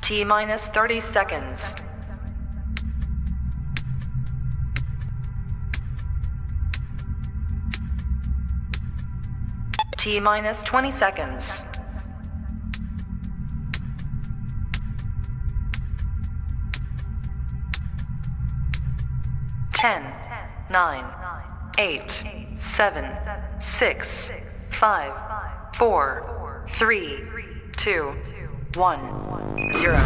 T minus 30 seconds. T minus 20 seconds. Ten, 9, 8, 7, 6, 5, 4, 3, 2, 1, 0.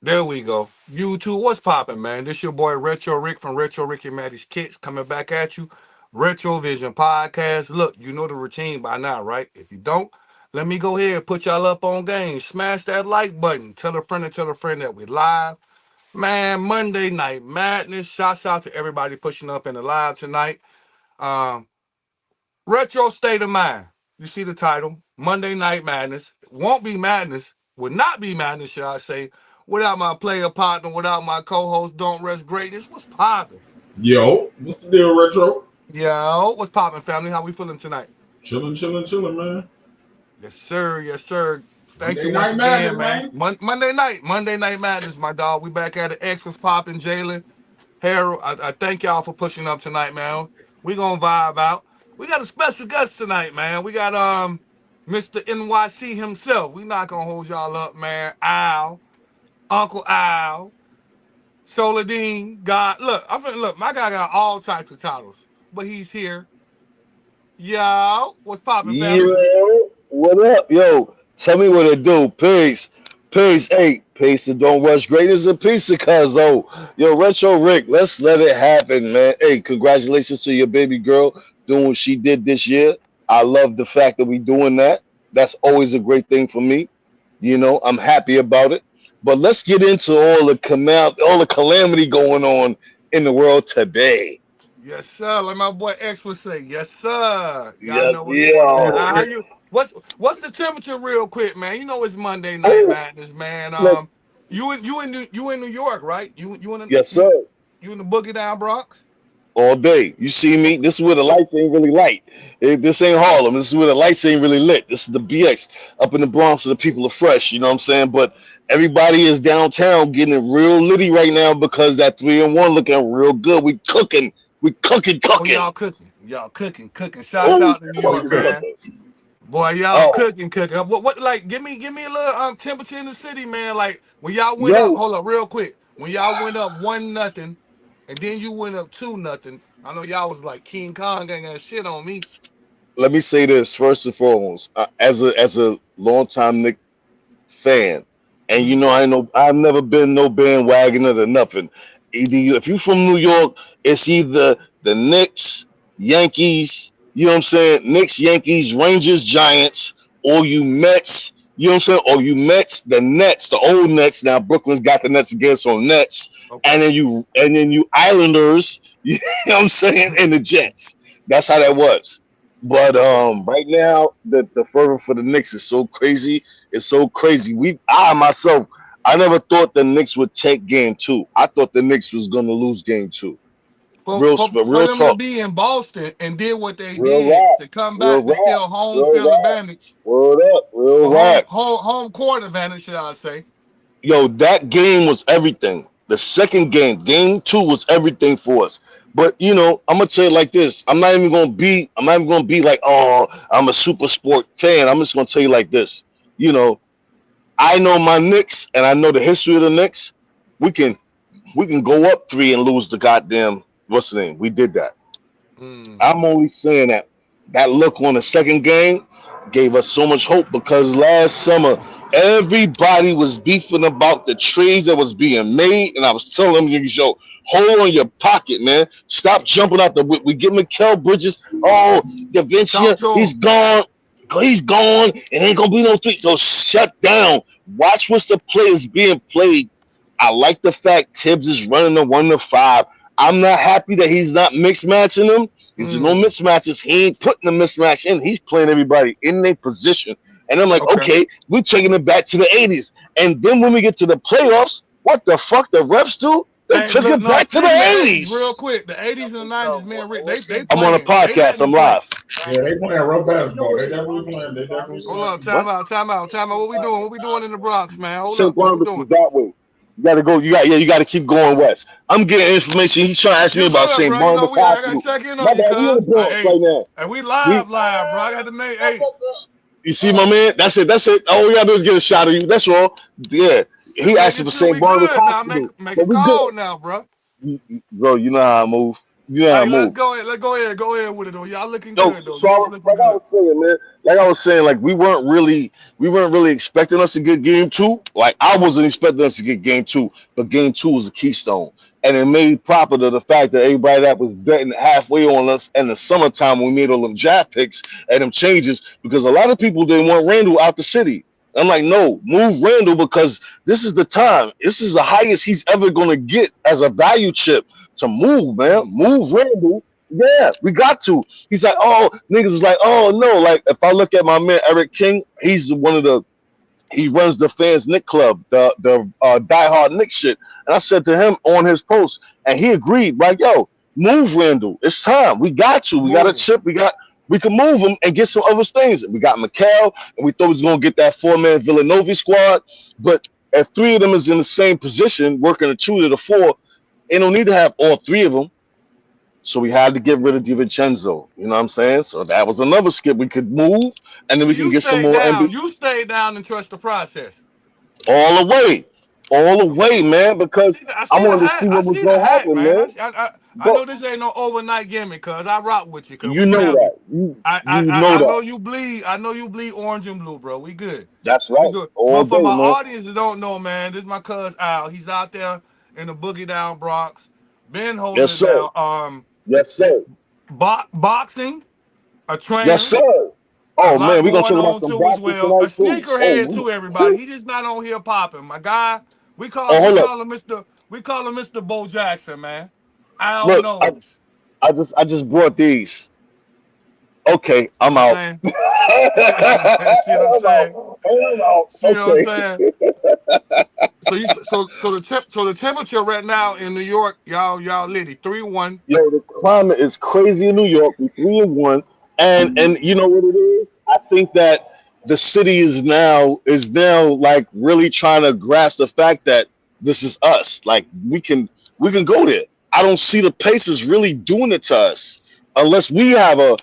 There we go. YouTube, what's popping, man? This your boy Retro Rick from Retro Rick and Maddie's Kicks coming back at you. Retro Vision Podcast. Look, you know the routine by now, right? If you don't, let me go ahead and put y'all up on game. Smash that like button. Tell a friend and tell a friend that we live. Man, Monday Night Madness. Shouts out to everybody pushing up in the live tonight. Retro State of Mind. You see the title, Monday Night Madness. Won't be madness, would not be madness, should I say, without my player partner, without my co-host, Don't Rest Greatness. What's popping? Yo, what's the deal, Retro? Yo, what's popping, family? How we feeling tonight? Chilling, man. Yes, sir. Yes, sir. Thank Monday you once Night again, Madness, man. Monday Night Madness, my dog. We back at it. X was popping, Jalen, Harold. I thank y'all for pushing up tonight, man. We gonna vibe out. We got a special guest tonight, man. We got Mr. NYC himself. We not gonna hold y'all up, man. Al, Uncle Al, Soladine, God. Look, my guy got all types of titles, but he's here. Yo, what's popping, family? Yo, what up, yo? Tell me what it do. Peace. Peace. Hey, peace and don't rush greatness and peace of cuzzo. Yo, Retro Rick, let's let it happen, man. Hey, congratulations to your baby girl doing what she did this year. I love the fact that we doing that. That's always a great thing for me. You know, I'm happy about it. But let's get into all the calamity going on in the world today. Yes, sir. Like my boy X would say, yes, sir. Y'all Yes, know what's going on. yo. How you? What's the temperature, real quick, man? You know it's Monday Night Oh, Madness, man. look, You in New York, right? yes, sir. You in the Boogie Down Bronx? All day. You see me? This is where the lights ain't really light. This ain't Harlem. This is where the lights ain't really lit. This is the BX up in the Bronx where the people are fresh. You know what I'm saying? But everybody is downtown getting it real litty right now because that 3-1 looking real good. We cooking. We cooking, Oh, cooking. y'all cooking. Y'all cooking. Shouts Oh, out to New York, cooking, man. cooking. Boy, y'all Oh, cooking. What like give me a little temperature in the city, man. Like when y'all went up, yo, hold up real quick. When y'all went up 1-0, and then you went up 2-0. I know y'all was like King Kong getting that shit on me. let me say this first and foremost. As a longtime Nick fan, and Mm-hmm. you know I've never been no bandwagoner or nothing. If you from New York, it's either the Knicks, Yankees, you know what I'm saying, Knicks, Yankees, Rangers, Giants, or you Mets, you know what I'm saying, or you Mets, the Nets, the old Nets. Now Brooklyn's got the Nets again, so Nets, and Okay. then you Islanders, you know what I'm saying, and the Jets. That's how that was. But Okay. right now the fervor for the Knicks is so crazy. It's so crazy. I myself, I never thought the Knicks would take game two. I thought the Knicks was gonna lose game two. For Real them to talk. be in Boston and did what they Real did rap. to come Real back with rap. still home Real field rap. advantage Word up. Real or rap. home court advantage, should I say? Yo, that game was everything. The second game, game two, was everything for us. But I'm gonna tell you like this. I'm not even gonna be like, oh, I'm a super sport fan. I'm just gonna tell you like this. You know, I know my Knicks and I know the history of the Knicks. We can we can go up 3 and lose the goddamn what's the name. We did that. Mm. I'm only saying that that look on the second game gave us so much hope because last summer everybody was beefing about the trades that was being made, and I was telling them, yo, hold on your pocket, man. Stop jumping out the whip. We get Mikal Bridges. Oh, Da Vinci, Talk to he's him. gone. He's gone. It ain't gonna be no 3. So shut down. Watch what's the players being played. I like the fact Tibbs is running the 1-5. I'm not happy that he's not mixed matching them. There's no Mm. mismatches. He ain't putting the mismatch in. He's playing everybody in their position. And I'm like, Okay. okay, we're taking it back to the 80s. And then when we get to the playoffs, what the fuck the refs do? They Hey, took look, it no, back to the speaking of 80s, 80s. real quick, the 80s and the 90s, man, Rick, they I'm on a playing. They podcast. letting I'm it play. live. Yeah, they playing rough basketball. They definitely playing. They definitely Hold up, playing. time out, time out, time out. What we doing? What we doing in the Bronx, man? Hold St. up, what we Barnabas doing? is that way. You gotta go. You gotta keep going west. I'm getting information. He's trying to ask me You about good, St. bro? You know, Barnabas I gotta Hospital. check in My on you, bad. We in the cuz. Bronx Hey, right now. and we We live, bro. I got to make, hey, You see my man? That's it. That's it. All we gotta do is get a shot of you. That's all. Yeah. just He making asking for sure St. we Barnabas good now. Hospital. Make a But we call good. now, bro. Bro, you know how I move. You know how I Hey, let's move. go ahead. Let's go ahead. Go ahead with it, though. Y'all looking Yo, good, though. so Y'all looking like I good. was saying, man, like we weren't really expecting us to get game 2. Like I wasn't expecting us to get game 2, but game 2 was a keystone, and it made proper to the fact that everybody that was betting halfway on us in the summertime when we made all them draft picks and them changes because a lot of people didn't want Randall out the city. I'm like, no, move Randall because this is the time. This is the highest he's ever gonna get as a value chip to move, man. Mm. Move Randall. Yeah, we got to. He's like, oh, niggas was like, oh no. Like if I look at my man Eric King, he's one of the he runs the fans Nick Club, the diehard Nick shit. And I said to him on his post, and he agreed, like, yo, move Randall. It's time. We got to. We got a Move 'em. chip. We can move him and get some other things. We got Mikal, and we thought we was gonna get that 4-man Villanova squad. But if 3 of them is in the same position, working a 2 to the 4, they don't need to have all 3 of them. So we had to get rid of DiVincenzo. You know what I'm saying? So that was another skip we could move, and then So we can you get some stay more down. NBA You stay down and trust the process. all the way, man. Because I I see the wanted to hat. see I what was see the gonna hat, happen, man. man. I But know this ain't no overnight gimmick, cuz I rock with you, cuz you we know family. that. You know I know that. you bleed. I know you bleed orange and blue, bro. We good. That's We right. good. All But for day, my man. audience that don't know, man, this is my cuz Al. He's out there in the boogie down Bronx. Been holding Yes, it sir. down. Yes, sir. Boxing, a Yes, trainer, sir. a Oh man, lot we're gonna going talk about on some too as boxing well. A tonight too. sneakerhead too, everybody. He just not on here popping. My guy, Oh, we hold up. call him Mr. Bo Jackson, man. Al Look, knows. I just brought these. Okay, See I'm what I'm out. saying? I'm See what I'm saying? out. I'm out. See what I'm Okay. saying? So the temperature right now in New York, y'all litty 3-1. Yo, the climate is crazy in New York. We 3-1, and you know what it is? I think that the city is now like really trying to grasp the fact that this is us. Like we can go there. I don't see the Pacers really doing it to us unless we have a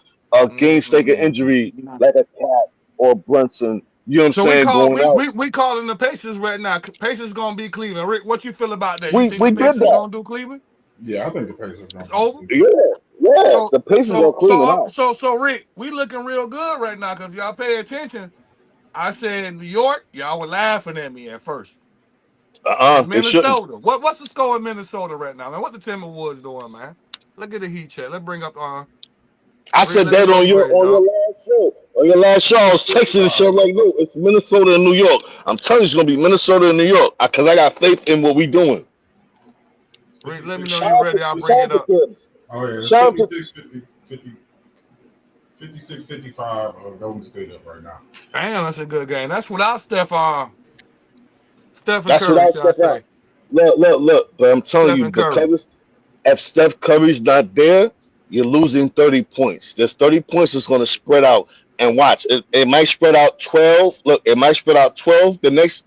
game staking Mm-mm. injury like a Cat or Brunson. You know what I'm So we saying? call Going we out. we we calling the Pacers right now. Pacers gonna be Cleveland. Rick, what you feel about that? You think We the did Pacers that. gonna do Cleveland? Yeah, I think the Pacers gonna It's beat over. Cleveland. Yeah, yeah. So The Pacers are so Cleveland so out. so so Rick, we looking real good right now because y'all pay attention. I said New York, y'all were laughing at me at first. And They shouldn't. Minnesota, what's the score in Minnesota right now, man? What the Timberwolves doing, man? Look at the heat check. Let's bring up I Rick. said Let me that know on you your ready, on your dog. last show. On your last show, I was texting the show like, no, it's Minnesota and New York. I'm telling you, it's gonna be Minnesota and New York because I got faith in what we doing. It's Rick, let me 56. know Shout you out ready. I'll to bring shout out it to up. Tibbs. Oh yeah, it's Shout out to 56, 55. Golden State up right now. Damn, that's a good game. That's without Stephen that's Curry, without should I Steph out. say? Look. But I'm telling you, Stephen Curry. because if Steph Curry's not there, you're losing 30 points. There's 30 points that's gonna spread out. And watch, it might spread out 12. Look, it might spread out 12 the next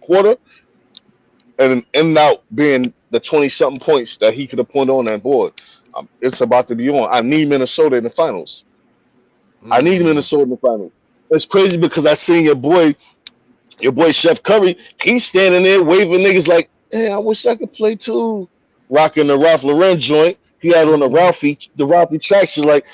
quarter, and end out being the 20 something points that he could have put on that board. It's about to be on. I need Minnesota in the finals. I need Mm. Minnesota in the finals. It's crazy because I seen your boy Chef Curry. He's standing there waving niggas like Hey, I wish I could play too. Rocking the Ralph Lauren joint. He had on Mm-hmm. The Ralphie tracks. She's like,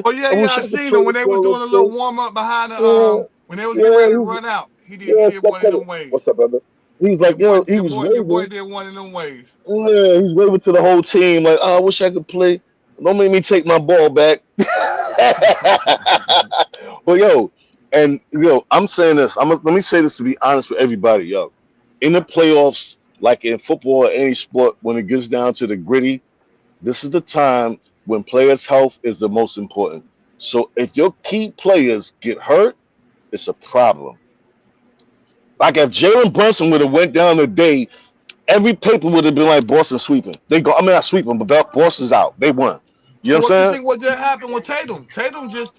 Oh yeah, I yeah, wish I I could seen play him the when they was solo doing a little thing. warm up behind the Yeah, when they was getting yeah, ready to run out. He yeah, did step one of cut it. them waves. What's up, brother? He was like, yo, he was Your boy waving. did one of them waves. Yeah, he's waving to the whole team. Like, oh, I wish I could play. Don't make me take my ball back. Well, yo, and yo, I'm saying this. Let me say this to be honest with everybody, yo. In the playoffs, like in football or any sport, when it gets down to the gritty, this is the time when players' health is the most important. So if your key players get hurt, it's a problem. Like if Jalen Brunson would have went down today, every paper would have been like Boston sweeping. They go, I mean, not sweeping, but Boston's out. They won. You So know what what you I'm think what just happened with Tatum?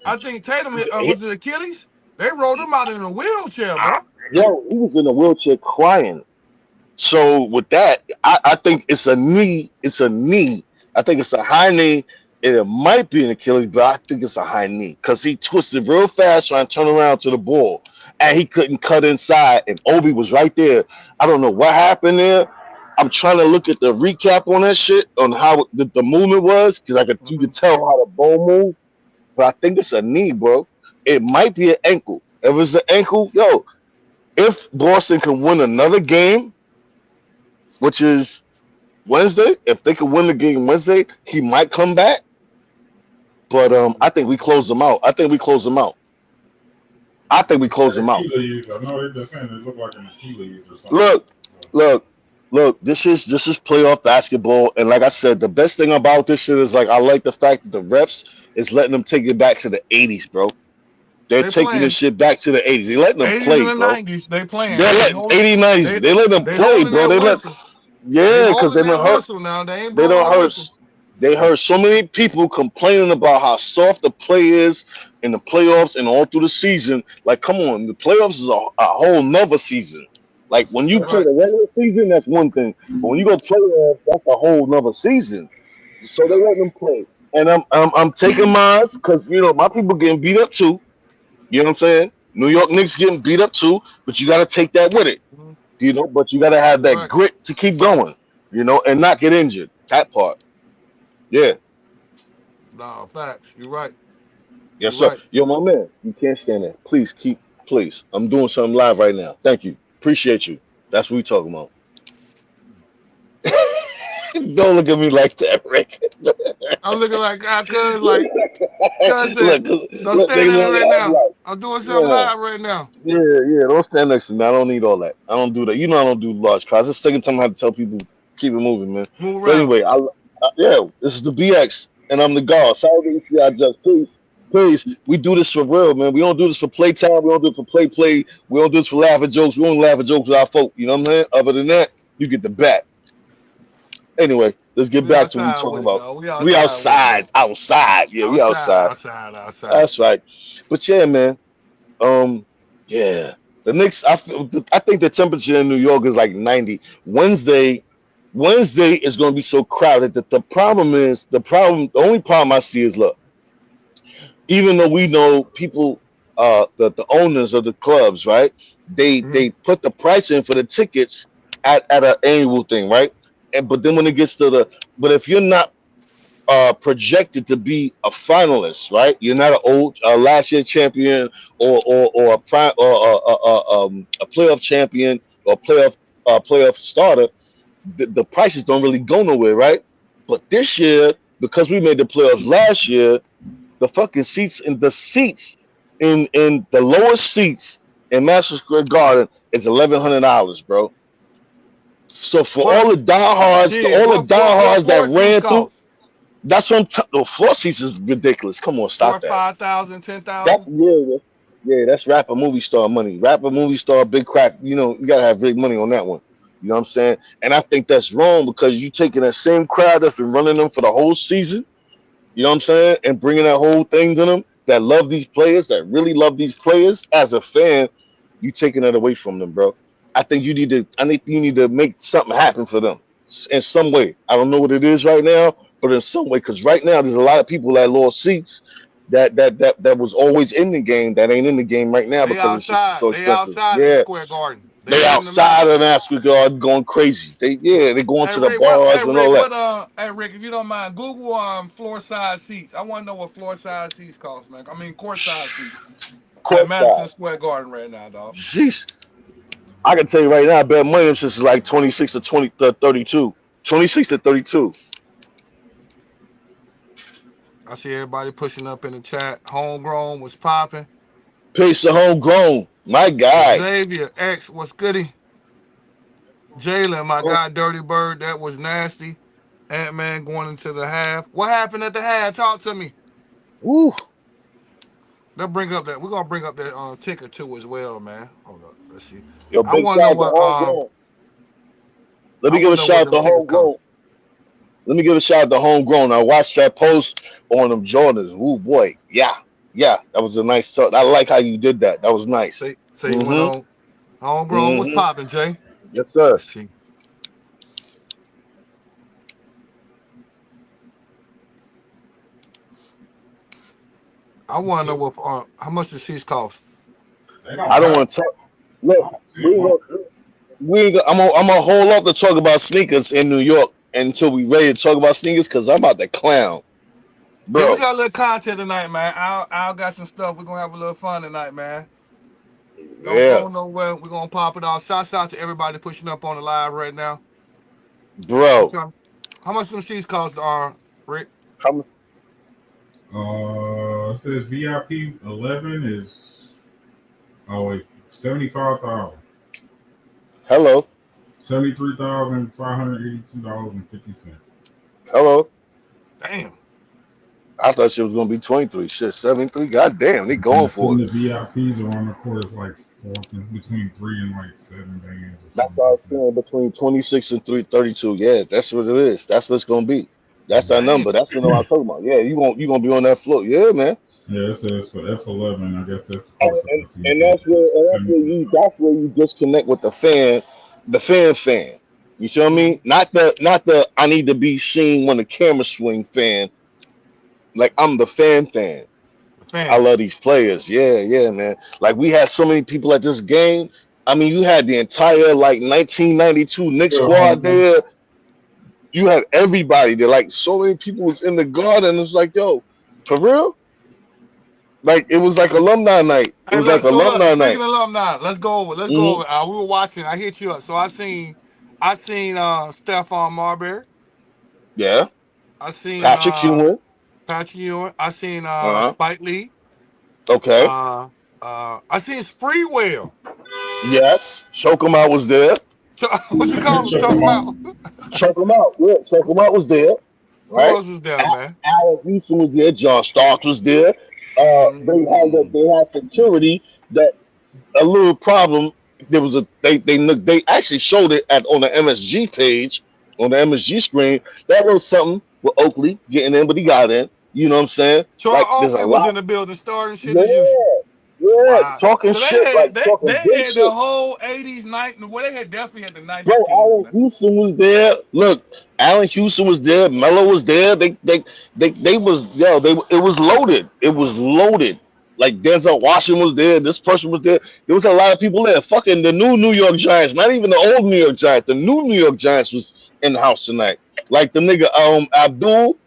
I think Tatum saying? was it Achilles? They rolled him out in a wheelchair, bro. Yo, he was in a wheelchair crying. So with that, I think it's a knee. It's a knee. I think it's a high knee. And it might be an Achilles, but I think it's a high knee because he twisted real fast trying to turn around to the ball, and he couldn't cut inside. And Obi was right there. I don't know what happened there. I'm trying to look at the recap on that shit on how the movement was because you Mm-hmm. could tell how the ball moved. But I think it's a knee, bro. It might be an ankle. If it's an ankle, yo, if Boston can win another game, which is Wednesday, if they could win the game Wednesday, he might come back. But I think we close them out. I think we close them out. I think we close them out. Achilles. I know they've been saying it looked like an Achilles or something. Look, look, look. This is playoff basketball, and like I said, the best thing about this shit is like I like the fact that the refs is letting them take it back to the '80s, bro. They're They taking this playing shit back to the '80s. They letting them 80s play, and the bro. 90s. They playing. They're They letting hold 80s, 90s. they They let them they play, holding bro. that They let whistle. They yeah, because holding they don't that hurt. whistle now. They ain't They blowing don't the whistle. hurt. They heard so many people complaining about how soft the play is in the playoffs and all through the season. Like, come on, the playoffs is a whole nother season. Like when you play Right. the regular season, that's one thing, but when you go playoffs, that's a whole nother season. So they Yep. let them play, and I'm taking mine because my people getting beat up too. You know what I'm saying? New York Knicks getting beat up too, but you got to take that with it. Mhm. But you got to have You're that right. grit to keep going. And not get injured. That part, yeah. No, facts. You're right. Yes, You're sir. right. Yo, my man, you can't stand that. Please. I'm doing something live right now. Thank you. Appreciate you. That's what we talking about. Don't look at me like that, Rick. I'm looking like cuz said, look, don't look, stand niggas at me want right to act now. like, I'm doing something yeah, live right now. yeah. Don't stand next to me. I don't need all that. I don't do that. I don't do large crowds. It's the second time I had to tell people keep it moving, man. Move But around. anyway, yeah, this is the BX, and I'm the guard. Sorry to see I just Please, we do this for real, man. We don't do this for playtime. We don't do it for play. We don't do this for laughing jokes. We only laugh at jokes with our folk. You know what I'm saying? Other than that, you get the bat. Anyway, let's get We back to what we outside talking with it about. though. We We outside with it outside, though. outside. Yeah, we Outside, outside. outside, outside. That's right. But yeah, man. Um, yeah. The Knicks. I think the temperature in New York is like 90. Wednesday is going to be so crowded that the only problem I see is look. Even though we know people, the owners of the clubs, right? They Hmm. they put the price in for the tickets at an annual thing, right? But then when it gets to but if you're not projected to be a finalist, right? You're not an old last year champion or a prime or a playoff champion or playoff starter. The prices don't really go nowhere, right? But this year, because we made the playoffs last year, the seats in the lowest seats in Madison Square Garden is $1,100, bro. So for What? Shit, all the what diehards that four seats ran through, cost? that's what the floor seats is ridiculous. Come on, Four, stop that. 5,000, That 10,000. that's rapper movie star money. Rapper movie star, big crack. You gotta have big money on that one. You know what I'm saying? And I think that's wrong because you taking that same crowd that's been running them for the whole season. You know what I'm saying? And bringing that whole thing to them that love these players, that really love these players. As a fan, you taking that away from them, bro. I think you need to make something happen for them in some way. I don't know what it is right now, but in some way, because right now there's a lot of people that lost seats that was always in the game that ain't in the game right now They because it's just outside. so They expensive. outside the Yeah, Square Garden. They They living the outside life. of Masquerade Garden going crazy. They going Hey to the Rick, what? Hey bars and all Rick, that. what? Hey Rick, if you don't mind, Google floor side seats. I want to know what floor side seats cost, man. I mean court side seats at Madison Courtside. Square Garden right now, dog. Jeez. I can tell you right now, I bet money them shits is like 26 to 20 to 32. 26 to 32. I see everybody pushing up in the chat. Homegrown was popping. Pace of homegrown. My guy. Xavier X was goody. Jalen, my Oh, guy, Dirty Bird, that was nasty. Ant Man going into the half. What happened at the half? Talk to me. woo. They'll bring up that. We're gonna bring up that ticker too as well, man. Hold up. Let's see. Yo, I big want to know shout out to what homegrown. Let I me give want a to know shout what out to them tickets homegrown. cost. Let me give a shout out to homegrown. I watched that post on them Jordans. Ooh boy. Yeah. Yeah. That was a nice talk. I like how you did that. That was nice. Say you went Mm-hmm. on. Homegrown was Mm-hmm. popping, Jay. Yes, sir. Let's see. I want to know what how much the seats cost. They don't I don't have. want to talk. I Look, don't see we them ain't on. gonna, I'm gonna hold off to talk about sneakers in New York until we ready to talk about sneakers because I'm about to clown, Yeah, we bro. got a little content tonight, man. Al got some stuff. We're gonna have a little fun tonight, man. Don't Yeah, go nowhere. We're gonna pop it off. Shouts out to everybody pushing up on the live right now. What's bro. up? How much them sheets cost, Rick? How much? It says VIP 11 is 75,000. Hello, $73,582.50. hello. Damn. I thought she was gonna be 23. Shit, 73. God damn, they And going some for of it. the VIPs around the court is like four, it's between 3 and like 7 bands or That's something what I like was that. saying. Between 26 and 332. Yeah, that's what it is. That's what it's gonna be. That's that number. Damn. That's the number I'm talking about. Yeah, you gonna be on that floor. Yeah, man. Yeah, it says for F11, I guess that's the and, court and, size. So you and said that's where 73. you disconnect with the fan. You see what I Mm-hmm. mean? Not the I need to be seen when the camera swing fan. Like I'm the fan. I Fan. love these players. Yeah, yeah, man. Like we had so many people at this game. I mean, you had the entire like 1992 Knicks Still squad home. there. You had everybody there. Like so many people was in the garden. It's like, yo, for real? Like it was like alumni night. It Hey, was like look. So look. alumni Speaking night. of alumni, let's go over. Let's go Hmm. over. We were watching. I hit you up. So I seen Stephon Marbury. Yeah. I seen Patrick Ewing. Patrick Ewing. I seen Uh huh. Spike Lee. Okay. I seen Spreewell. Yes. Choke him out was there. So, what you call him? Check Choke them him out. out. Choke him out. Yeah. Choke him out was there. Who Right. else was there, man? Allen Houston was there. John Starks was there. Mm. They had security that a little problem. There was a they actually showed it on the MSG page on the MSG screen. That was something with Oakley getting in, but he got in. You know what I'm saying? Troy Like there's a Oakley was lot. in the building starting shit Yeah. as usual. Yeah. Wow. Talking So shit like talking they big had the shit. whole 80s, 90s. Well, they had definitely had the Bro, 90s team. Allen Houston was there. Look, Allen Houston was there. Melo was there. They was it was loaded. It was loaded. Like Denzel Washington was there. This person was there. There was a lot of people there. Fucking the new New York Giants, not even the old New York Giants. The new New York Giants was in the house tonight. Like the nigga Abdul,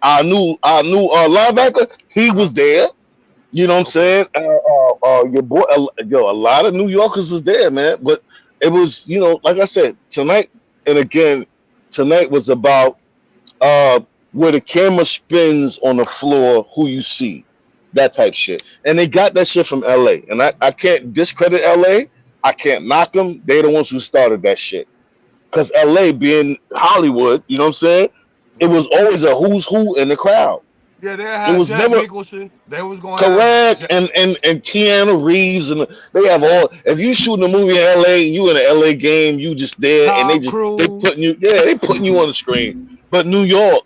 our new linebacker, he Uh-huh. was there. You know what I'm Okay. saying? Your boy, a lot of New Yorkers was there, man. But it was, like I said, tonight, and again, tonight was about where the camera spins on the floor, who you see, that type shit. And they got that shit from LA. And I can't discredit LA. I can't knock them. They the ones who started that shit. Because LA being Hollywood, you know what I'm saying? It Hmm. was always a who's who in the crowd. Yeah, they It had was Jack never Nicholson. They was gonna have correct, and Keanu Reeves, and they have all. If you shooting a movie in LA, you in an LA game, you just there, and Tom they Cruise. putting you, yeah, they putting you on the screen. But New York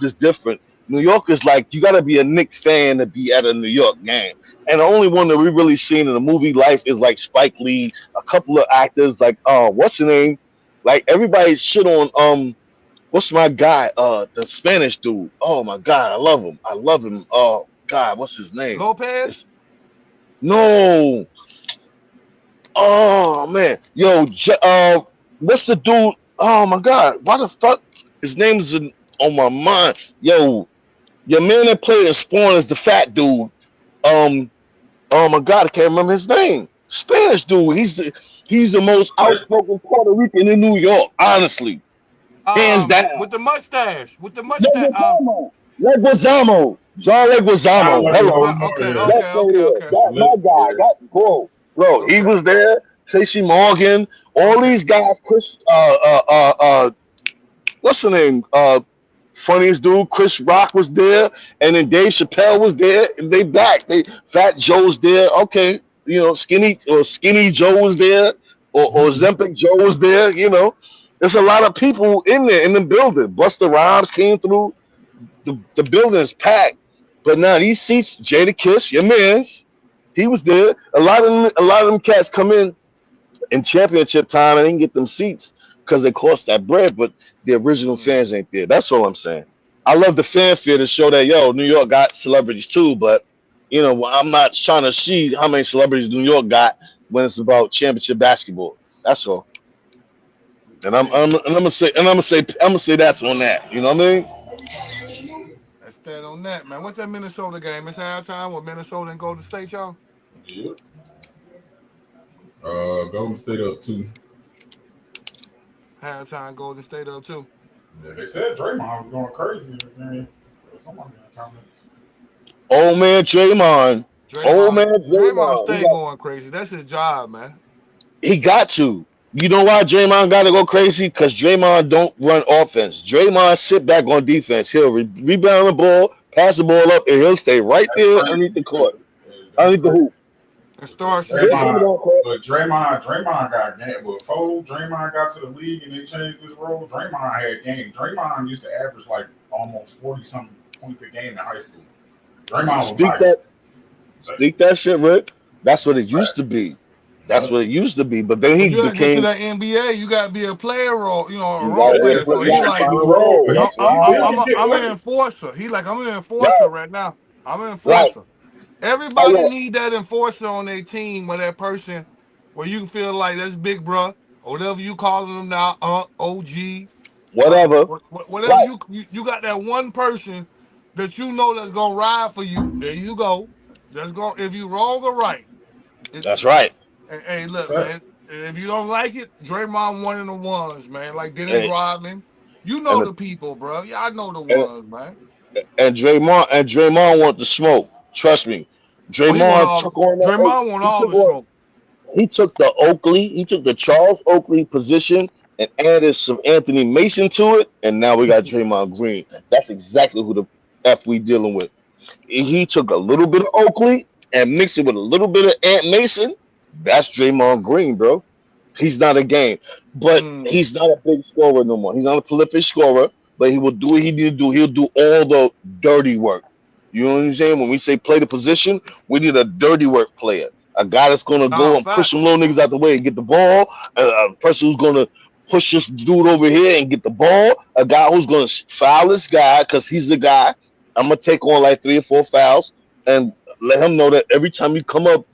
is different. New York is like you got to be a Knicks fan to be at a New York game. And the only one that we really seen in the movie life is like Spike Lee, a couple of actors like what's the name? Like everybody shit on what's my guy? The Spanish dude. Oh my god, I love him. I love him. Oh God, what's his name? Lopez. It's no, Oh man, yo, what's the dude? Oh my God, why the fuck? His name's on my mind. Yo, your man that played in Spawn is the fat dude. Um, oh my God, I can't remember his name. Spanish dude. He's the most Chris, outspoken Puerto Rican in New York. Honestly, hands down. With the mustache, with the mustache. Leguizamo. Leguizamo. John John Leguizamo. Hella Leguizamo, Okay, yeah. okay, That's what it okay, is. okay, That my Listen, guy. yeah. That bro. He okay, was there. Tracy Morgan. All okay. these guys. Chris. What's the name? Funniest dude. Chris Rock was there, and then Dave Chappelle was there. And they back. Fat Joe's there. Okay, Skinny Joe was there, or Zempic Joe was there. There's a lot of people in there in the building. Buster Rhymes came through. The building is packed. But now these seats, Jada Kiss, your man's, he was there. A lot of them cats come in championship time and they can get them seats because they cost that bread, but the original Mm. fans ain't there. That's all I'm saying. I love the fanfare to show that New York got celebrities too, but I'm not trying to see how many celebrities New York got when it's about championship basketball. That's all. And Hey, I'm gonna say that's on that. You know what I mean? let's stand on that, man. What's that Minnesota game? It's halftime with Minnesota and Golden State, y'all. Yep. Golden State up 2. Halftime, Golden State up too. Yeah, they said Draymond was going crazy. Man. Somebody in the comments. Old man Draymond. Old Draymond, man Draymond Draymond. stay going crazy. That's his job, man. He got to. You know why Draymond got to go crazy? Because Draymond don't run offense. Draymond sit back on defense. He'll rebound the ball, pass the ball up, and he'll stay right That's there crazy. underneath the court, That's underneath the crazy. hoop. And start He'll shooting. put it Draymond, on court. but Draymond got game. Before Draymond got to the league and they changed his role, Draymond had game. Draymond used to average like almost 40-something points a game in high school. Draymond was Speak nice. that, speak that shit, Rick. That's what it used to be. That's what it used to be. But then When he you gotta get to became. that NBA, you gotta be a player role, a You role gotta Yeah, player. but So he he trying gotta to like, find find a a role, role. but I'm, That's I'm, he I'm, still right. I'm, can a, get I'm an money. enforcer. He like, I'm an enforcer Right. right now. I'm an Right. enforcer. Oh Everybody yeah. need that enforcer on their team, or that person where you feel like that's big bruh, or whatever you calling them now, OG, Whatever. whatever Right. you got that one person that you know that's gonna ride for you. There you go. That's going if you wrong or right. It, That's right. hey, look, Fact. man. If you don't like it, Draymond one of the ones, man. Like Dennis And Rodman. You know and the people, bro. Yeah, I know the and, ones, man. and Draymond want the smoke. Trust me. Oh, Draymond took on that. Draymond want He all took the on. smoke. He took the Charles Oakley position and added some Anthony Mason to it, and now we got Draymond Green. That's exactly who the F we dealing with. He took a little bit of Oakley and mixed it with a little bit of Ant Mason. That's Draymond Green, bro. He's not a game, but Mm. he's not a big scorer no more. He's not a prolific scorer, but he will do what he need to do. He'll do all the dirty work. You know what I'm saying? When we say play the position, we need a dirty work player. A guy that's gonna Nah, go and push some facts. little niggas out the way and get the ball. A person who's gonna push this dude over here and get the ball. A guy who's gonna foul this guy because he's the guy. I'm gonna take on like 3 or 4 fouls and let him know that every time you come up,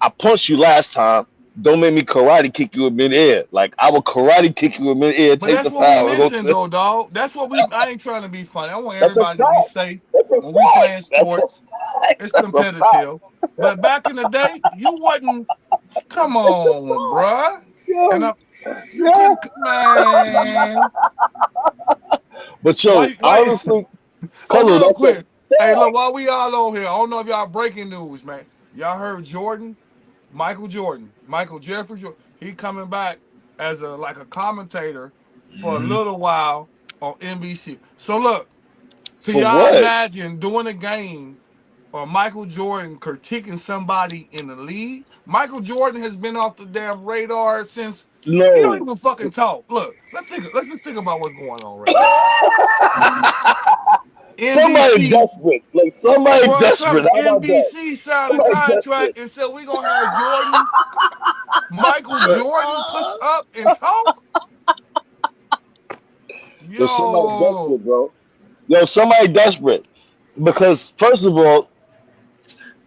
I punched you last time. Don't make me karate kick you in midair. Like I will karate kick you in midair, But take that's the what we foul, and go missing to. though, dog. That's what I ain't trying to be funny. I want That's a everybody to be fact. safe That's a when we fact. playing That's a sports. fact. It's That's a fact. competitive. But back in the day, you wasn't. Come That's a on, bruh. And fact. you Yeah. couldn't, man. But Why? honestly, Oh, Colo, real that's a quick. Hey, look, fact. while we all on here, I don't know if y'all breaking news, man. Y'all heard Michael Jordan, Michael Jeffrey Jordan. He coming back as a commentator for a Mm-hmm. little while on NBC. So look, can For y'all what? imagine doing a game or Michael Jordan critiquing somebody in the league? Michael Jordan has been off the damn radar since he don't No. even fucking talk. Look, let's just think about what's going on right now. Somebody NBC, desperate. Like somebody bro, desperate. How about that? NBC signed a Somebody contract desperate. and said we're gonna have Michael Jordan push up and talk. There's somebody Yo, desperate, bro. Yo, somebody desperate. Because first of all,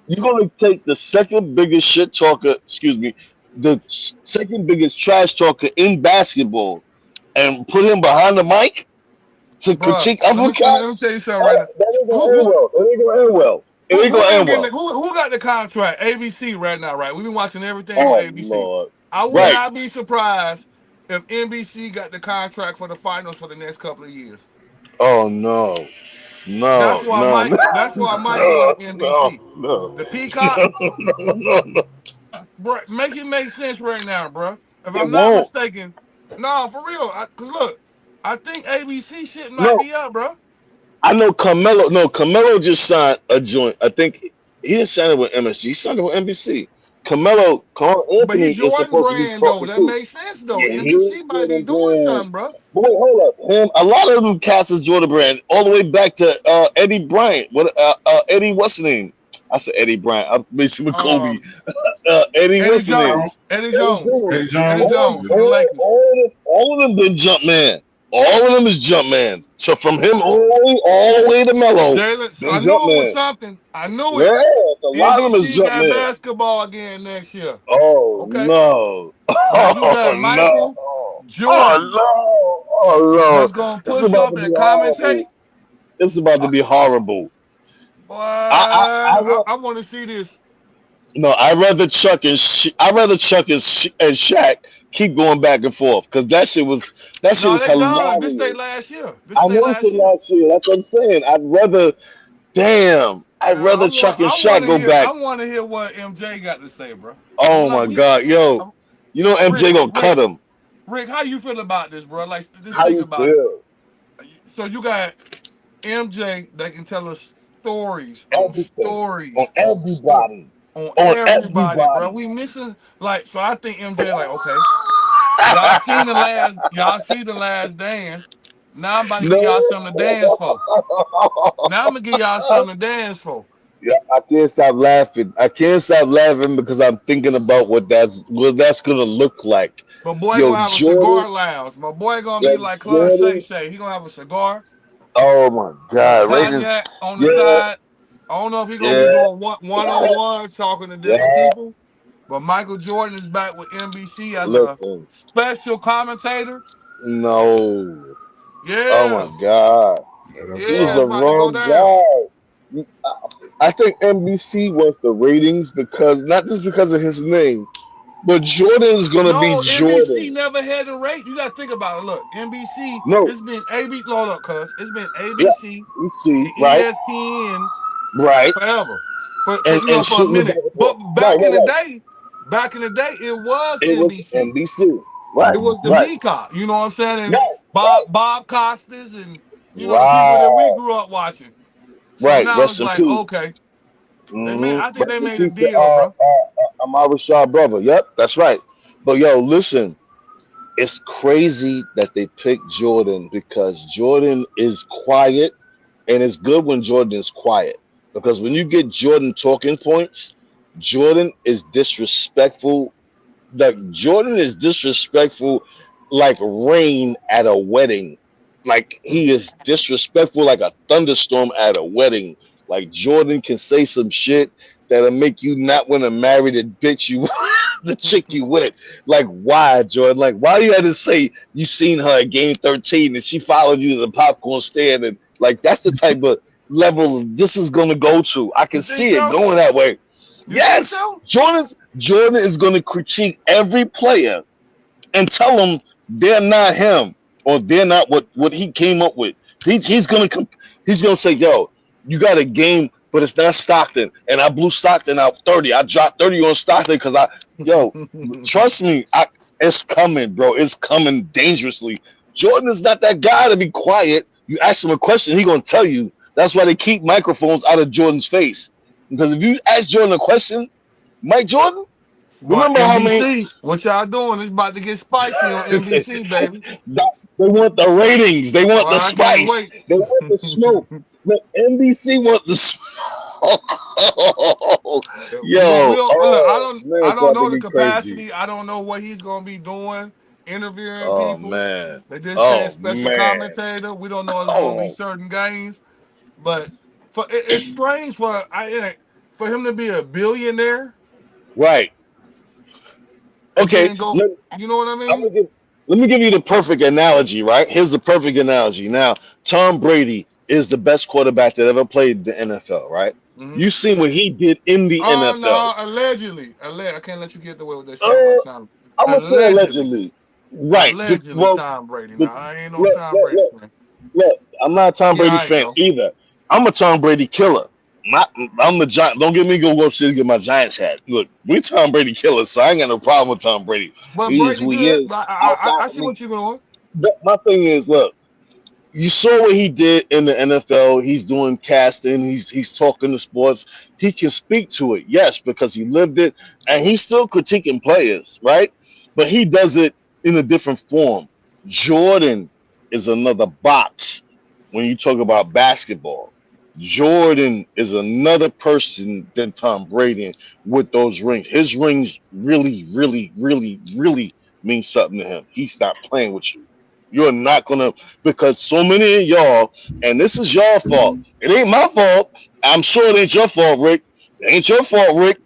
you're gonna take the second biggest shit talker, excuse me, the second biggest trash talker in basketball, and put him behind the mic to Bruh, critique other let me cats. tell you something right now. That ain't Who gonna end who well. It ain't gonna end well. It ain't who gonna been end getting well. who got the contract? ABC right now, right? We've been watching everything on Oh ABC. Lord. I would Right. not be surprised if NBC got the contract for the finals for the next couple of years. Oh no. That's No. why No. Mike. No. That's why Mike going No. with No. NBC. No. The Peacock, No. bro, make it make sense right now, bro. If It I'm not won't. mistaken, no, for real. Cause look, I think ABC shit might No. be up, bro. I know Carmelo. No, Carmelo just signed a joint. I think he didn't sign it with MSG. He signed it with NBC. Carl But he Anthony is Jordan supposed to be brand though. talking That too. makes sense though. Yeah, he is NBC might be Jordan doing Brand. something, bro. But wait, hold up. Him, a lot of them cast as Jordan Brand, all the way back to Eddie Bryant. Eddie, what's his name? I said Eddie Bryant. I'm mixing with Kobe. Um, Eddie, Eddie what's his name? Jones, Eddie Eddie Jones, Jones. Eddie Eddie Jones. Jones from the Lakers. All of them been jump man. All of them is jump man. So from him all the way to Melo, Jalen, so I been jump knew it was man. something. I knew it. Yeah, a lot of them is NBC jump got man. basketball again next year. Oh Okay. no. Now you Oh got Michael no. Oh Jordan no. Oh that's no. gonna It's push about up to be and commentate. horrible. It's about to Uh, be horrible. Boy, I I want to see this. no, I'd rather Chuck and Shaq keep going back and forth because that shit No, was they done. This they hilarious. last year. This I they know last it year. last year. That's what I'm saying. I'd rather Chuck and Shaq go I back. want to hear what MJ got to say, bro. Oh my God, yo, Um, you know Rick, MJ gonna Rick, cut him. Rick, how you feel about this, bro? Like, just How think you about it. feel? So you got MJ that can tell us Everything on everybody, on on everybody, bro. everybody. We missing like so. I think MJ like okay. Y'all see the last dance. Now I'm about to give y'all something to dance for. Now I'm gonna give y'all something to dance for. Yeah, I can't stop laughing. I can't stop laughing because I'm thinking about what that's gonna look like. My boy Yo, gonna have a Jordan, cigar lounge. My boy gonna be yo, like Club Shay Jordan. Shay. He gonna have a cigar, Oh my a God, Ravens. cognac on the Yeah, side. I don't know if he gonna be yeah, doing one on one talking to different yeah. people. But Michael Jordan is back with NBC as a Listen, special commentator. no. Oh Yeah, my God, Yeah, that's he's yeah, it's the wild. about to go wrong down. guy. I think NBC wants the ratings because not just because of his name, but Jordan's gonna be No, NBC Jordan. never had a rate. You gotta think about it. Look, NBC, No, it's been ABC. Load up, cuz it's been yeah, ABC you see, and right, ESPN right, forever. For and for a shooting the back minute. and But forth. Right, right, right. back in the day, it was It was NBC. NBC. Right, It was the right, Peacock. You know what I'm saying? And right, Bob Costas and the people that we right, grew up watching. So right. now Rest it's in like, peace. okay, I think they Rest in made a peace to deal, bro. Amara Shaw brother. Yep, that's right. But yo, listen, it's crazy that they picked Jordan because Jordan is quiet, and it's good when Jordan is quiet because when you get Jordan talking points, Jordan is disrespectful. Like Jordan is disrespectful, like rain at a wedding. Like he is disrespectful, like a thunderstorm at a wedding. Like Jordan can say some shit that'll make you not want to marry the bitch you, the chick you with. Like why, Jordan? Like why you had to say you seen her at game 13 and she followed you to the popcorn stand and like that's the type of level this is gonna go to. I You can think see it so? going that way. You think Yes, so? Jordan is going to critique every player and tell them they're not him or they're not what he came up with. He's going to he's going to say, "Yo, you got a game, but it's not Stockton, and I blew Stockton out 30. I dropped 30 on Stockton because yo, trust me, it's coming, bro. It's coming dangerously. Jordan is not that guy to be quiet. You ask him a question, he going to tell you. That's why they keep microphones out of Jordan's face. Because if you ask Jordan a question, Mike Jordan, But remember how many NBC, what y'all doing? It's about to get spicy on NBC, baby. they want the ratings, they Boy, want the I can't spice, wait. they want the smoke. Look, NBC want the smoke. We Yo, don't look. oh man, I it's don't about to know the be crazy. capacity. I don't know what he's gonna be doing, interviewing Oh people. man, They just said oh special man, commentator. We don't know if it's gonna be oh certain games, but it's strange for him to be a billionaire right. and Okay, then go. let, You know what I I'm mean? gonna give, let me give you the perfect analogy, right? Here's the perfect analogy. Now, Tom Brady is the best quarterback that ever played the NFL, right? Hmm. You seen what he did in the Oh NFL. no, allegedly. I can't let you get away with that shit about Uh, Tom. I'm gonna say Allegedly. allegedly, right? Allegedly, Well, Tom Brady. the, Now I ain't no look, Tom look, Brady look, fan. look. I'm not a Tom Yeah, Brady all right, fan though. either. I'm a Tom Brady killer. Not, I'm the Giant. Don't get me go upstairs and get my Giants hat. Look, we Tom Brady killers, so I ain't got no problem with Tom Brady. But He is Brady who he good. is. But Outside I of see me, what you're doing. but my thing is, look. You saw what he did in the NFL. He's doing casting. He's talking to sports. He can speak to it, yes, because he lived it, and he's still critiquing players, right? But he does it in a different form. Jordan is another box when you talk about basketball. Jordan is another person than Tom Brady with those rings. His rings really, really, really, really mean something to him. He's not playing with you. You're not gonna because so many of y'all, and this is your fault. It ain't my fault. I'm sure it ain't your fault, Rick. It ain't your fault, Rick.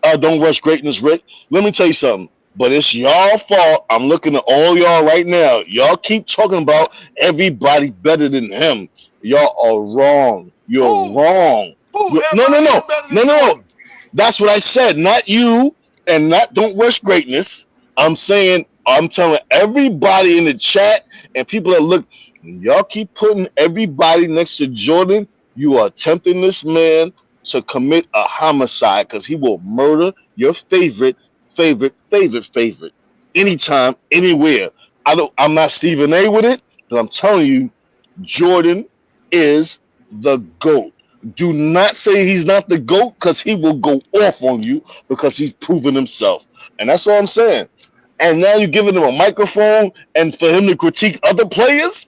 Uh, don't rush greatness, Rick. Let me tell you something. But it's y'all fault. I'm looking at all y'all right now. Y'all keep talking about everybody better than him. Y'all are wrong. You're Who? wrong. Who? No, no, Everybody no, ain't better no, than no. Jordan. That's what I said. Not you, and not don't rush greatness. I'm saying I'm telling everybody in the chat and people that look. Y'all keep putting everybody next to Jordan. You are tempting this man to commit a homicide because he will murder your favorite anytime, anywhere. I'm not Stephen A with it, but I'm telling you, Jordan is the GOAT. Do not say he's not the GOAT because he will go off on you because he's proven himself. And that's all I'm saying. And now you're giving him a microphone and for him to critique other players?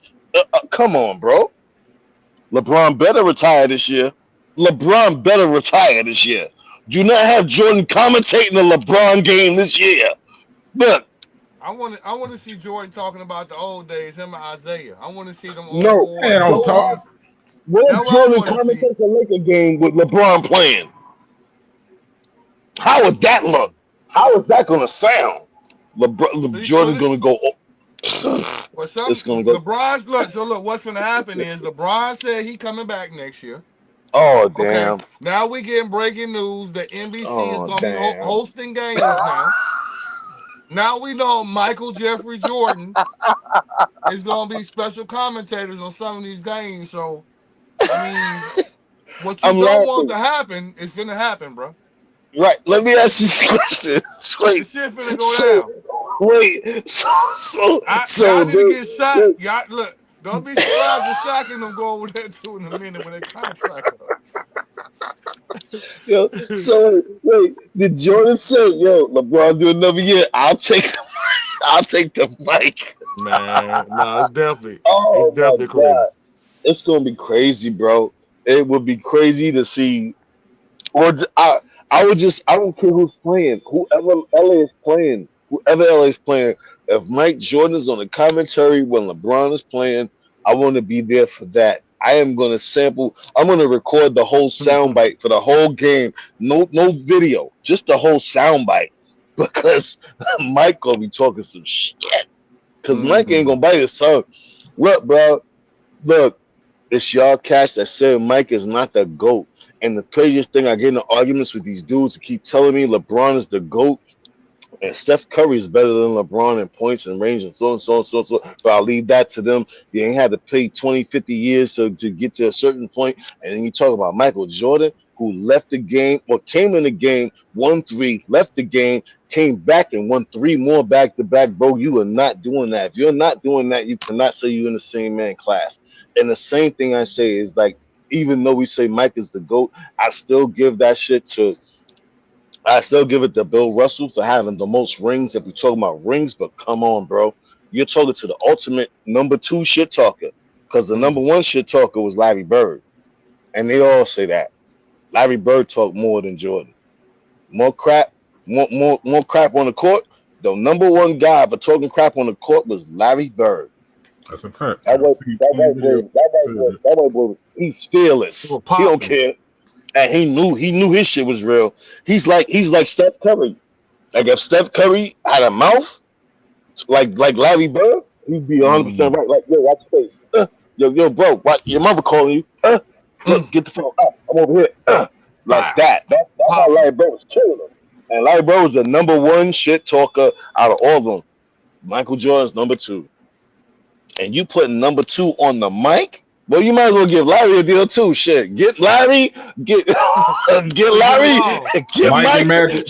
Come on, bro. LeBron better retire this year. LeBron better retire this year. Do not have Jordan commentating the LeBron game this year. Look, I want to see Jordan talking about the old days, him and Isaiah. I want to see them old no. boys Man, and don't all What that. if, talk. what That's if what I Jordan want to see. commentates a Laker game with LeBron playing? How would that look? How is that going to sound? See, Jordan going to go. well, It's some going to go. LeBron's look. So look, what's going to happen is LeBron said he coming back next year. Oh Okay, damn! now we getting breaking news that NBC is Oh going to be damn! hosting games now. Now we know Michael Jeffrey Jordan is going to be special commentators on some of these games. So I mean, what you I'm don't want to laughing. happen is going to happen, bro. Right. Let me ask you this question. The Wait. shit finna go So down. wait. So Y'all need to they, get shot. wait. Y'all look. Don't be surprised if Shaq and them go over there too in a minute when they contract up. Yo, so wait. Did Jordan say, "Yo, LeBron do another year? I'll take the mic." Man, no, it's Oh my definitely crazy. god, it's gonna be crazy, bro. It would be crazy to see. Or I don't care who's playing. Whoever LA is playing, whoever LA is playing. If Mike Jordan is on the commentary when LeBron is playing, I want to be there for that. I am gonna sample. I'm gonna record the whole soundbite for the whole game. No video, just the whole soundbite because Mike gonna be talking some shit. Cause Mike ain't Mhm. gonna bite his tongue. Look, bro. Look. It's y'all cats that said Mike is not the GOAT. And the craziest thing, I get into arguments with these dudes who keep telling me LeBron is the GOAT and Steph Curry is better than LeBron in points and range and so and so and so and so. But I'll leave that to them. You ain't had to play 20, 50 years to get to a certain point. And then you talk about Michael Jordan, who left the game or came in the game, won three, left the game, came back and won three more back to back. Bro, you are not doing that. If you're not doing that, you cannot say you're in the same man class. And the same thing I say is like, even though we say Mike is the GOAT, I still give that shit to I still give it to Bill Russell for having the most rings if we talking about rings, but come on, bro. You're talking to the ultimate number two shit talker. Because the number Mm. one shit talker was Larry Bird. And they all say that. Larry Bird talked more than Jordan. More crap, more crap on the court. The number one guy for talking crap on the court was Larry Bird. That's a fact. That I've white, seen that plenty of white boy, videos that that white said boy, that. that white boy, he's They were fearless. He don't popping. care. And he knew his shit was real. He's like Steph Curry. Like if Steph Curry had a mouth like Larry Bird, he'd be 100% Mhm. right. Like, yo, watch your face. Yo, bro, what? Your mother calling you. Look, Mm, get the phone. I'm over here. Like pow, that. That's how popping. Larry Bird was killing him. And Larry Bird was the number one shit talker out of all of them. Michael Jordan's number two. And you putting number two on the mic? Well, you might as well give Larry a deal too. Shit, get Larry, get get We give them Larry, all. get Mike and Mike, Magic.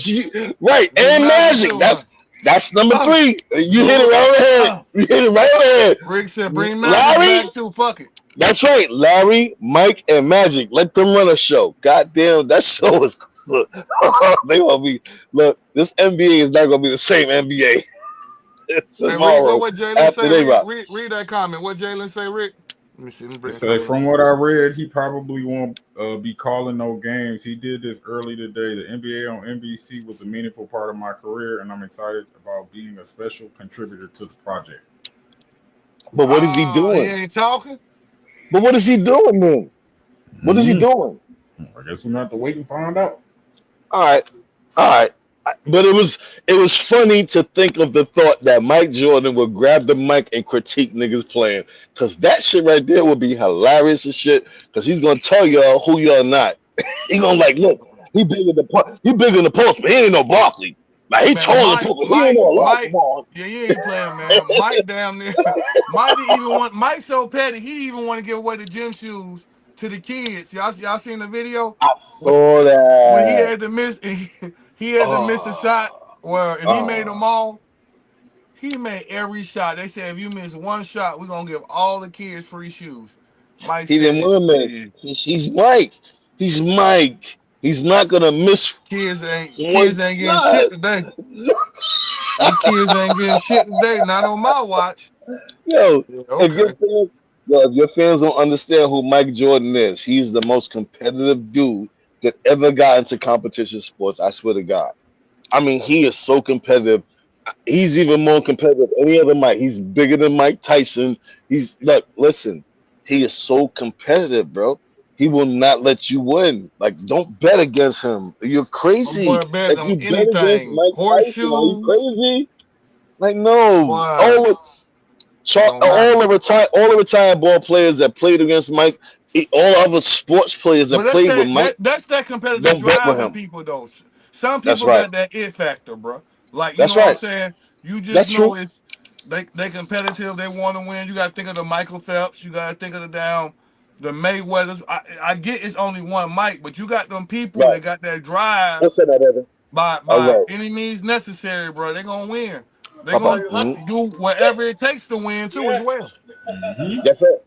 right? Get And Magic Magic. too, huh? That's number Oh, three. You hit it Lord. right on the head. Oh. You hit it right on the Rick said, head. bring Magic Larry, back too. Fuck it. that's right. Larry, Mike, and Magic. Let them run a show. Goddamn, that show is. They gonna be look. This NBA is not gonna be the same NBA Hey, read tomorrow what Jalen after say. they Read, rock. read, read that comment. What Jalen say, Rick? Let me see. Let me They bring a say comment. from what I read, he probably won't be calling no games. He did this early today. The NBA on NBC was a meaningful part of my career, and I'm excited about being a special contributor to the project. But what is he Ah, he doing? ain't talking. But what is he doing then? What is he Mm, doing? I guess we have to wait and find out. All right, all right. But it was funny to think of the thought that Mike Jordan would grab the mic and critique niggas playing, cause that shit right there would be hilarious as shit. Cause he's gonna tell y'all who y'all not. He gonna like, look, he bigger than the post, but he ain't no Barkley. Like he Man, taller than post, but he ain't no Mike. Olajuwon. Yeah, he ain't playing, man. Mike damn near. Mike didn't even want. Mike so petty. He didn't even want to give away the gym shoes to the kids. Y'all seen the video? I When, saw when he that. had to miss, he had to miss a shot. Oh, Well, and he made them oh. all. He made every shot. They said if you miss one shot, we're gonna give all the kids free shoes. Mike He didn't said, want to miss. shit, He's Mike. He's Mike. He's not gonna miss one kids ain't getting shot. shit today. These kids ain't getting shit today. Not on my watch. Yo, Yeah, if your okay. fans, if your fans don't understand who Mike Jordan is, he's the most competitive dude that ever got into competition sports. I swear to God. I mean, he is so competitive. He's even more competitive than any other Mike. He's bigger than Mike Tyson. He's look, listen, he is so competitive, bro. He will not let you win. Like, don't bet against him. You're My crazy. boy bet If on you bet against anything. Mike Tyson, are you Horseshoes. crazy? Like, no. Boy, it don't matter. All the retired ball players that played against Mike, all other sports players But that played with Mike, that's that competitive don't bet with drive in him. people though. Some That's people right. got that it factor, bro. Like you know That's what I'm right. saying. You just That's know true. it's they competitive. They want to win. You got to think of the Michael Phelps. You got to think of the Mayweathers. I get it's only one Mike, but you got them people Right. that got that drive What's that, Evan? All by right. any means necessary, bro. They gonna win. They Papa. gonna Mhm. do whatever it takes to win too as well. Hmm. That's it.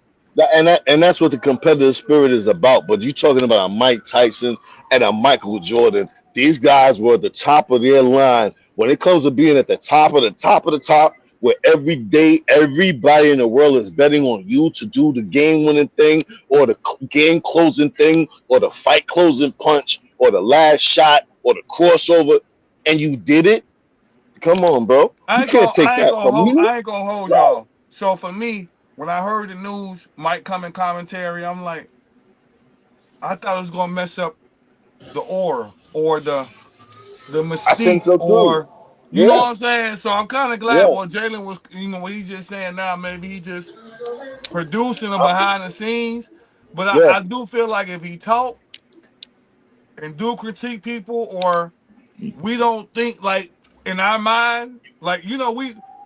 And that's what the competitive spirit is about. But you talking about a Mike Tyson and a Michael Jordan. These guys were at the top of their line. When it comes to being at the top of the top of the top, where every day everybody in the world is betting on you to do the game winning thing or the game closing thing or the fight closing punch or the last shot or the crossover, and you did it. Come on, bro. You can't take that from me. I ain't gonna hold No. y'all. So for me, when I heard the news might come in commentary, I'm like, I thought it was gonna mess up the aura or the I think mystique so too. or you know Yeah. what I'm saying? So I'm kind of glad Yeah. what Jalen was, what he's just saying now, maybe he just producing the behind the scenes. But Yeah. I do feel like if he talk and do critique people or we don't think like in our mind, like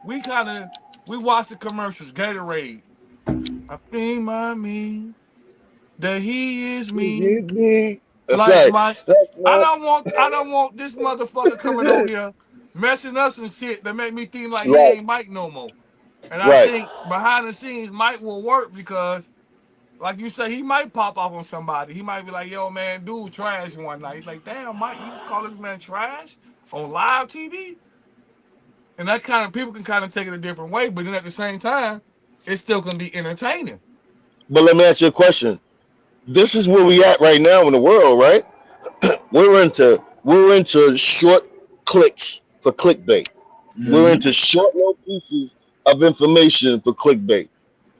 we kind of we watch the commercials, Gatorade. I think my me that he is You me. get me? That's Like right. my That's right. I don't want this motherfucker coming on here messing us and shit that make me think like he Right. ain't Mike no more. And I Right. think behind the scenes Mike will work because like you say, he might pop off on somebody. He might be like, yo, man, dude, trash one night. He's like, damn, Mike, you just call this man trash on live TV? And that kind of people can kind of take it a different way, but then at the same time, it still can be entertaining. But let me ask you a question. This is where we at right now in the world, right? We're into short clicks for clickbait. We're Hmm. into short little pieces of information for clickbait.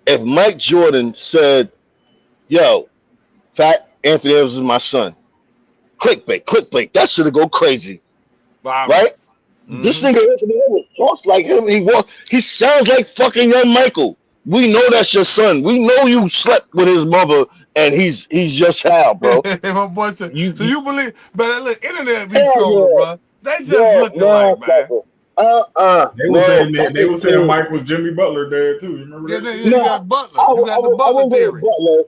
If Mike Jordan said, "Yo, Fat Anthony Edwards is my son," clickbait, that should go crazy, Viral. right? This Mm-hmm. nigga Anthony Edwards talks like him. He sounds like fucking young Michael. We know that's your son. We know you slept with his mother, and he's your child, bro. My boy said, You, so you you believe, but look, internet be hell trolling, yeah, bro. They just yeah, look nah, alike, man. sucker. They were No, saying that's they his were saying kid. Mike was Jimmy Butler dad too. You remember Yeah, that shit? you Nah, got Butler. You got the I Butler wouldn't go with theory. Butler.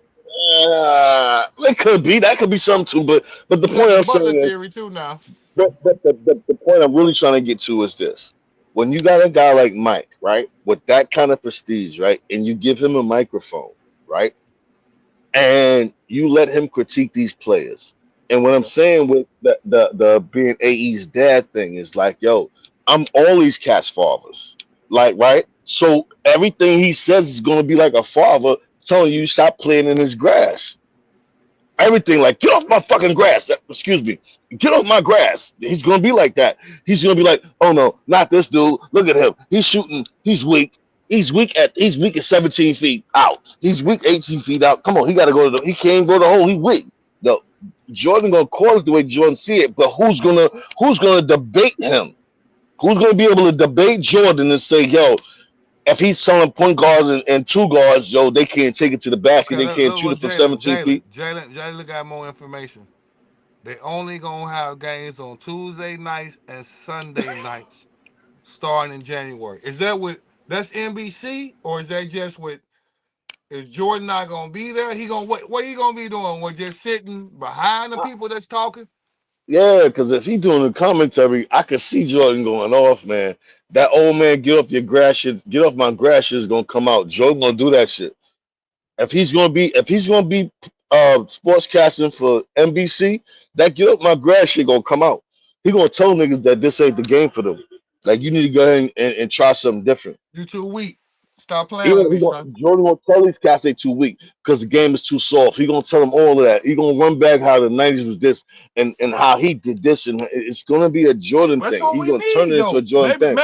It could be that could be something too, but the You got point the I'm Butler saying is, theory too now. the point I'm really trying to get to is this: when you got a guy like Mike, right, with that kind of prestige, right, and you give him a microphone, right, and you let him critique these players. And what I'm Okay. saying with the being AE's dad thing is like, yo, I'm all these cats' fathers, like, right. So everything he says is gonna be like a father telling you stop playing in his grass. Everything like get off my fucking grass. Excuse me, get off my grass. He's gonna be like that. He's gonna be like, oh no, not this dude. Look at him. He's shooting. He's weak. He's weak at 17 feet out. He's weak 18 feet out. Come on, he gotta go to the. He can't go to the hole. He weak. No, Jordan gonna call it the way Jordan see it. But who's gonna debate him? Who's gonna be able to debate Jordan and say, yo, if he's selling point guards and two guards, yo, they can't take it to the basket. Okay, They can't look shoot what it from 17 feet. Jalen got more information. They only gonna have games on Tuesday nights and Sunday nights starting in January. Is that with that's NBC or is that just with? Is Jordan not gonna be there? He gonna what he gonna be doing? What just sitting behind the people that's talking? Yeah, because if he doing the commentary, I could see Jordan going off, man. That old man, get off your grass shit, get off my grass shit is gonna come out. Jordan gonna do that shit. If he's gonna be sportscasting for NBC, that get off my grass shit gonna come out. He gonna tell niggas that this ain't the game for them. Like you need to go ahead and try something different. You too weak. Stop playing with me, son. Jordan gonna tell these cats they too weak because the game is too soft. He gonna tell them all of that. He gonna run back how the '90s was this and how he did this, and it's gonna be a Jordan That's thing. what He we gonna turn need it into a though. Jordan thing.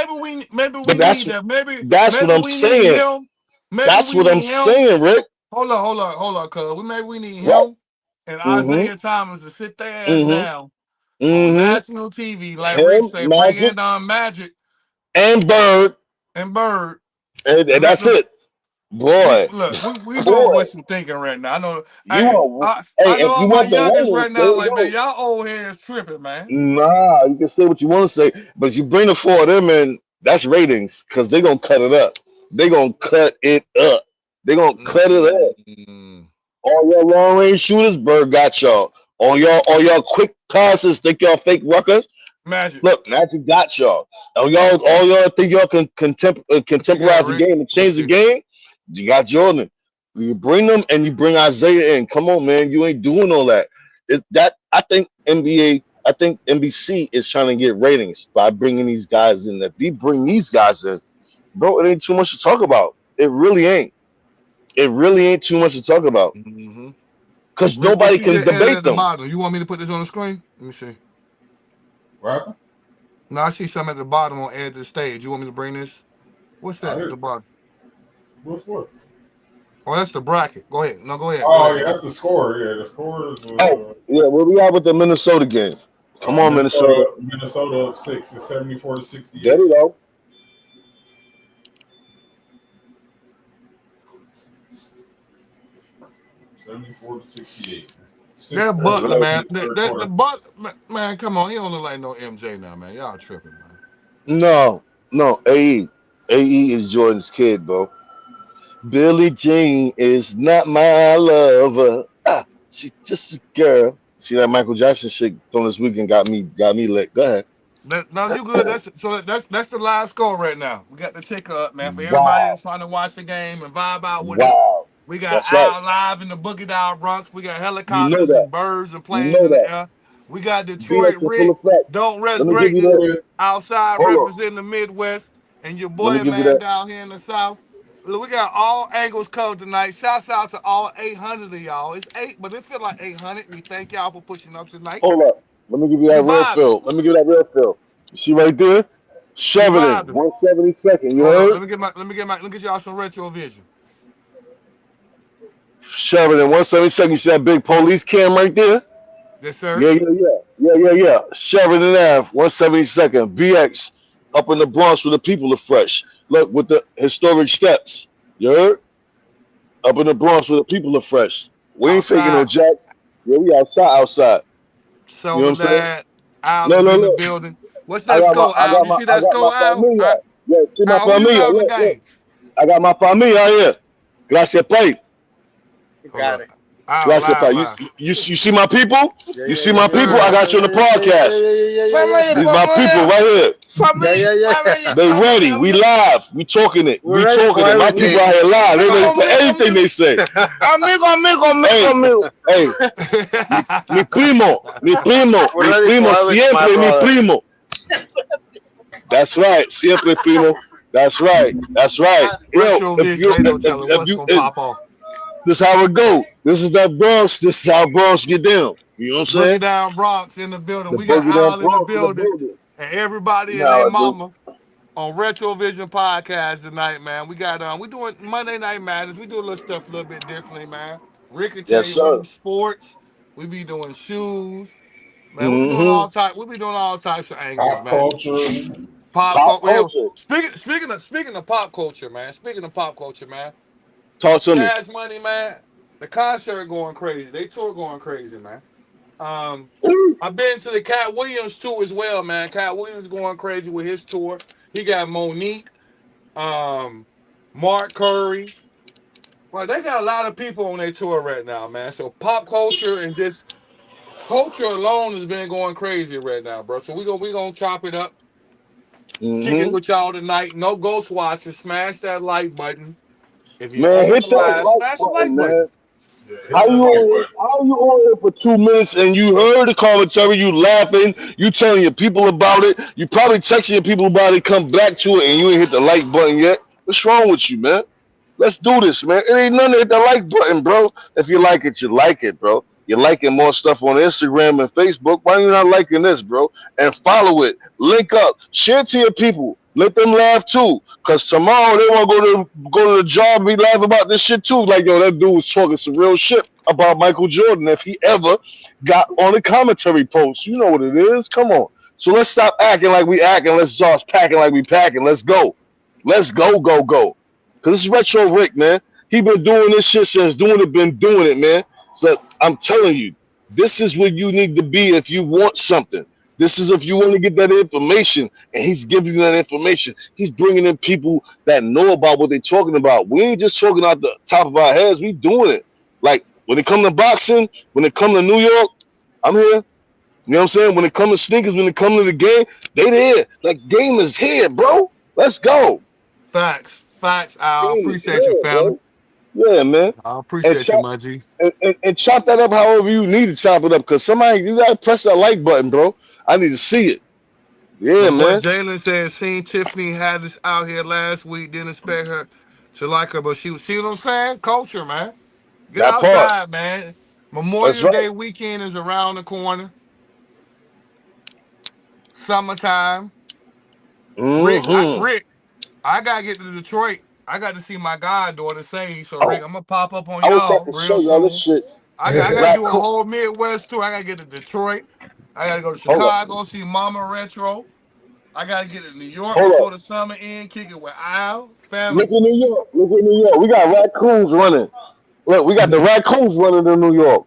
Maybe we But that's need that. that's what Maybe I'm we need saying. him. Maybe That's we what I'm need him. saying, Rick. Hold on, cuz. Maybe we need What? him and Mm-hmm. Isaiah Thomas to sit their ass Mm-hmm. down on Mm-hmm. national TV, like Rick Him, say, bring Magic, in Magic and Bird, and Bird and and let that's them. it, boy. We doing Boy, with some thinking right now. I know. you are. I Hey, know if you all my want the youngest ratings, right there now. you Like man, go. y'all old heads tripping, man. Nah, you can say what you want to say, but if you bring the four of them in, that's ratings because they're gonna cut it up. They're gonna cut it up. They're gonna cut it up. Mm. All your long range shooters, Bird got y'all. All y'all quick passes, think y'all fake ruckers. Magic. Look, Magic got y'all. All y'all think y'all can What you got, contemporize the Rick? game and Let me change the see. game. You got Jordan. You bring them and you bring Isaiah in. Come on, man. You ain't doing all that. I think NBA, I think NBC is trying to get ratings by bringing these guys in. If we bring these guys in, bro, it ain't too much to talk about. It really ain't. It really ain't too much to talk about Mm-hmm. because Rick, what nobody you can just added debate at the them. bottom? You want me to put this on the screen? Let me see. What happened? No, I see something at the bottom on edge of the stage. You want me to bring this? What's I that at the heard. bottom? What's what? Oh, that's the bracket. Go ahead. No, go ahead. Go Oh ahead. yeah, that's the score. Yeah, the score is Oh, yeah, where we at with the Minnesota game? Come on, Minnesota. Minnesota 6 is 74 to There 68. we go. 74 to 68. That 6:47 Butler, in man. the third The quarter. Butler, man. Come on, he don't look like no MJ now, man. Y'all tripping, man. No, no, AE. AE is Jordan's kid, bro. Billie Jean is not my lover. She's just a girl. See that Michael Jackson shit from this weekend got me lit. Go ahead. No, you good. That's the live score right now. We got the ticker up, man. For everybody Wow. that's trying to watch the game and vibe out with us, Wow. we got That's right. Al live in the Boogie Down Bronx. We got You know helicopters that. and birds and You planes know in the that. air. We got Detroit BX in full Rick, effect. Don't Let Rest me give you Greatness, that. Yeah. outside Hold on. representing the Midwest, and your Let me boy, give you man, that. down here in the South. Look, we got all angles covered tonight. Shouts out to all 800 of y'all. It's 8, but it feel like 800. We thank y'all for pushing up tonight. Hold up. Let me give you We that real vibing. feel. Let me give you that real feel. You see right there? We Sheridan, vibing. 172nd. You Hold on. heard? Let me get y'all some retro vision. Sheridan, 172nd. You see that big police cam right there? Yes, sir. Yeah, yeah, yeah. Yeah, yeah, yeah. Sheridan Ave, 172nd. BX. Up in the Bronx where the people are fresh. Look, with the historic steps. You heard? Up in the Bronx where the people are fresh. We ain't faking no Outside, jacks. Yeah, we outside. You know what I'm saying? Soledad, Al Look, is look, in the look. building. What's that score, Al? You see I that got my score, Al? familia. Yeah, see my Al, who you familia. got in the Look. game? I got my familia out here. Gracias, Pai. You Hold got up. it. Al, Gracias, Pai. live, live. You see my people? Yeah, You yeah, see yeah, my Yes, yeah, people? I sir. yeah, got you yeah, on the yeah, yeah, yeah, podcast. yeah, yeah, yeah, yeah, Family, yeah. These my people family, right here. Yeah, family, yeah, yeah. family, They ready. We family, live. We talking it. We're We ready talking for it. My people everything. out here live. They amigo, ready for amigo, anything they say. amigo, amigo, amigo, Hey, amigo. hey, We're mi ready primo, for everything, my siempre mi brother. primo. That's right, siempre primo. That's right. That's right. Yo, if Retrovision, you, ain't no telling if what's you, gonna pop off. this how it go. This is that Bronx. This is how Bronx get down. You know what I'm Boogie saying? Down Bronx in the building. The We got boogie down Al in the Bronx in the building building. and everybody You and know their how I do. mama on Retrovision Podcast tonight, man. We got we doing Monday Night Madness. We do a little stuff a little bit differently, man. Rick can tell Yes, you we sir. do sports, we be doing shoes, man. We be doing Mm-hmm. all type. We be doing all types of angles, Pop man. culture. Pop Pop culture. Well, culture. speaking of pop culture, man. Speaking of pop culture, man. Talk to me. Cash Money, man. The concert going crazy. They tour going crazy, man. Um, I've been to the Cat Williams tour as well, man. Cat Williams going crazy with his tour. He got Monique, um, Mark Curry. Well, they got a lot of people on their tour right now, man. So pop culture and just culture alone has been going crazy right now, bro. So we gonna chop it up, kick it Mm-hmm. with y'all tonight. No ghost watching. Smash that like button. If you're Man, on hit the that live, like smash the button, like man. button. Yeah, hit that like button. How you on here for 2 minutes and you heard the commentary, you laughing, you telling your people about it, you probably texting your people about it, come back to it, and you ain't hit the like button yet. What's wrong with you, man? Let's do this, man. It ain't nothing to hit the like button, bro. If you like it, bro. You're liking more stuff on Instagram and Facebook. Why you not liking this, bro? And follow it. Link up. Share it to your people. Let them laugh too. Cause tomorrow they want to go to the job and be laughing about this shit too. Like, yo, that dude was talking some real shit about Michael Jordan if he ever got on a commentary post. You know what it is. Come on. So let's stop acting like we acting. Let's start packing like we packing. Let's go. Let's go. Cause this is Retro Rick, man. He been doing this shit since been doing it, man. So I'm telling you, this is where you need to be if you want something. This is if you want to get that information, and he's giving you that information. He's bringing in people that know about what they're talking about. We ain't just talking out the top of our heads. We doing it. Like when it comes to boxing, when it comes to New York, I'm here. You know what I'm saying? When it comes to sneakers, when it comes to the game, they there. Like game is here, bro. Let's go. Facts. I Game is appreciate you, here, family. bro. Yeah, man. I And appreciate you, chop my G. and chop that up however you need to chop it up. Cause somebody you gotta press that like button, bro. I need to see it. My Yeah, boy man. Jalen said, seen Tiffany had this out here last week. Didn't expect her to like her, but she was. See what I'm saying? Culture, man. Get That part. outside, man. That's Memorial right. Day weekend is around the corner. Summertime. Mm-hmm. Rick, I gotta get to Detroit. I got to see my goddaughter sing. So Rick, Oh, I'm gonna pop up on I was y'all about to show real y'all this soon. shit. I gotta do a Raccoon. whole Midwest tour. I gotta get to Detroit. I gotta go to Hold up. Chicago, see Mama Retro. I gotta get to New York Hold before up. the summer end, kick it with Al. Look Family. at New York. Look at New York. We got raccoons running. Look, we got the raccoons running in New York.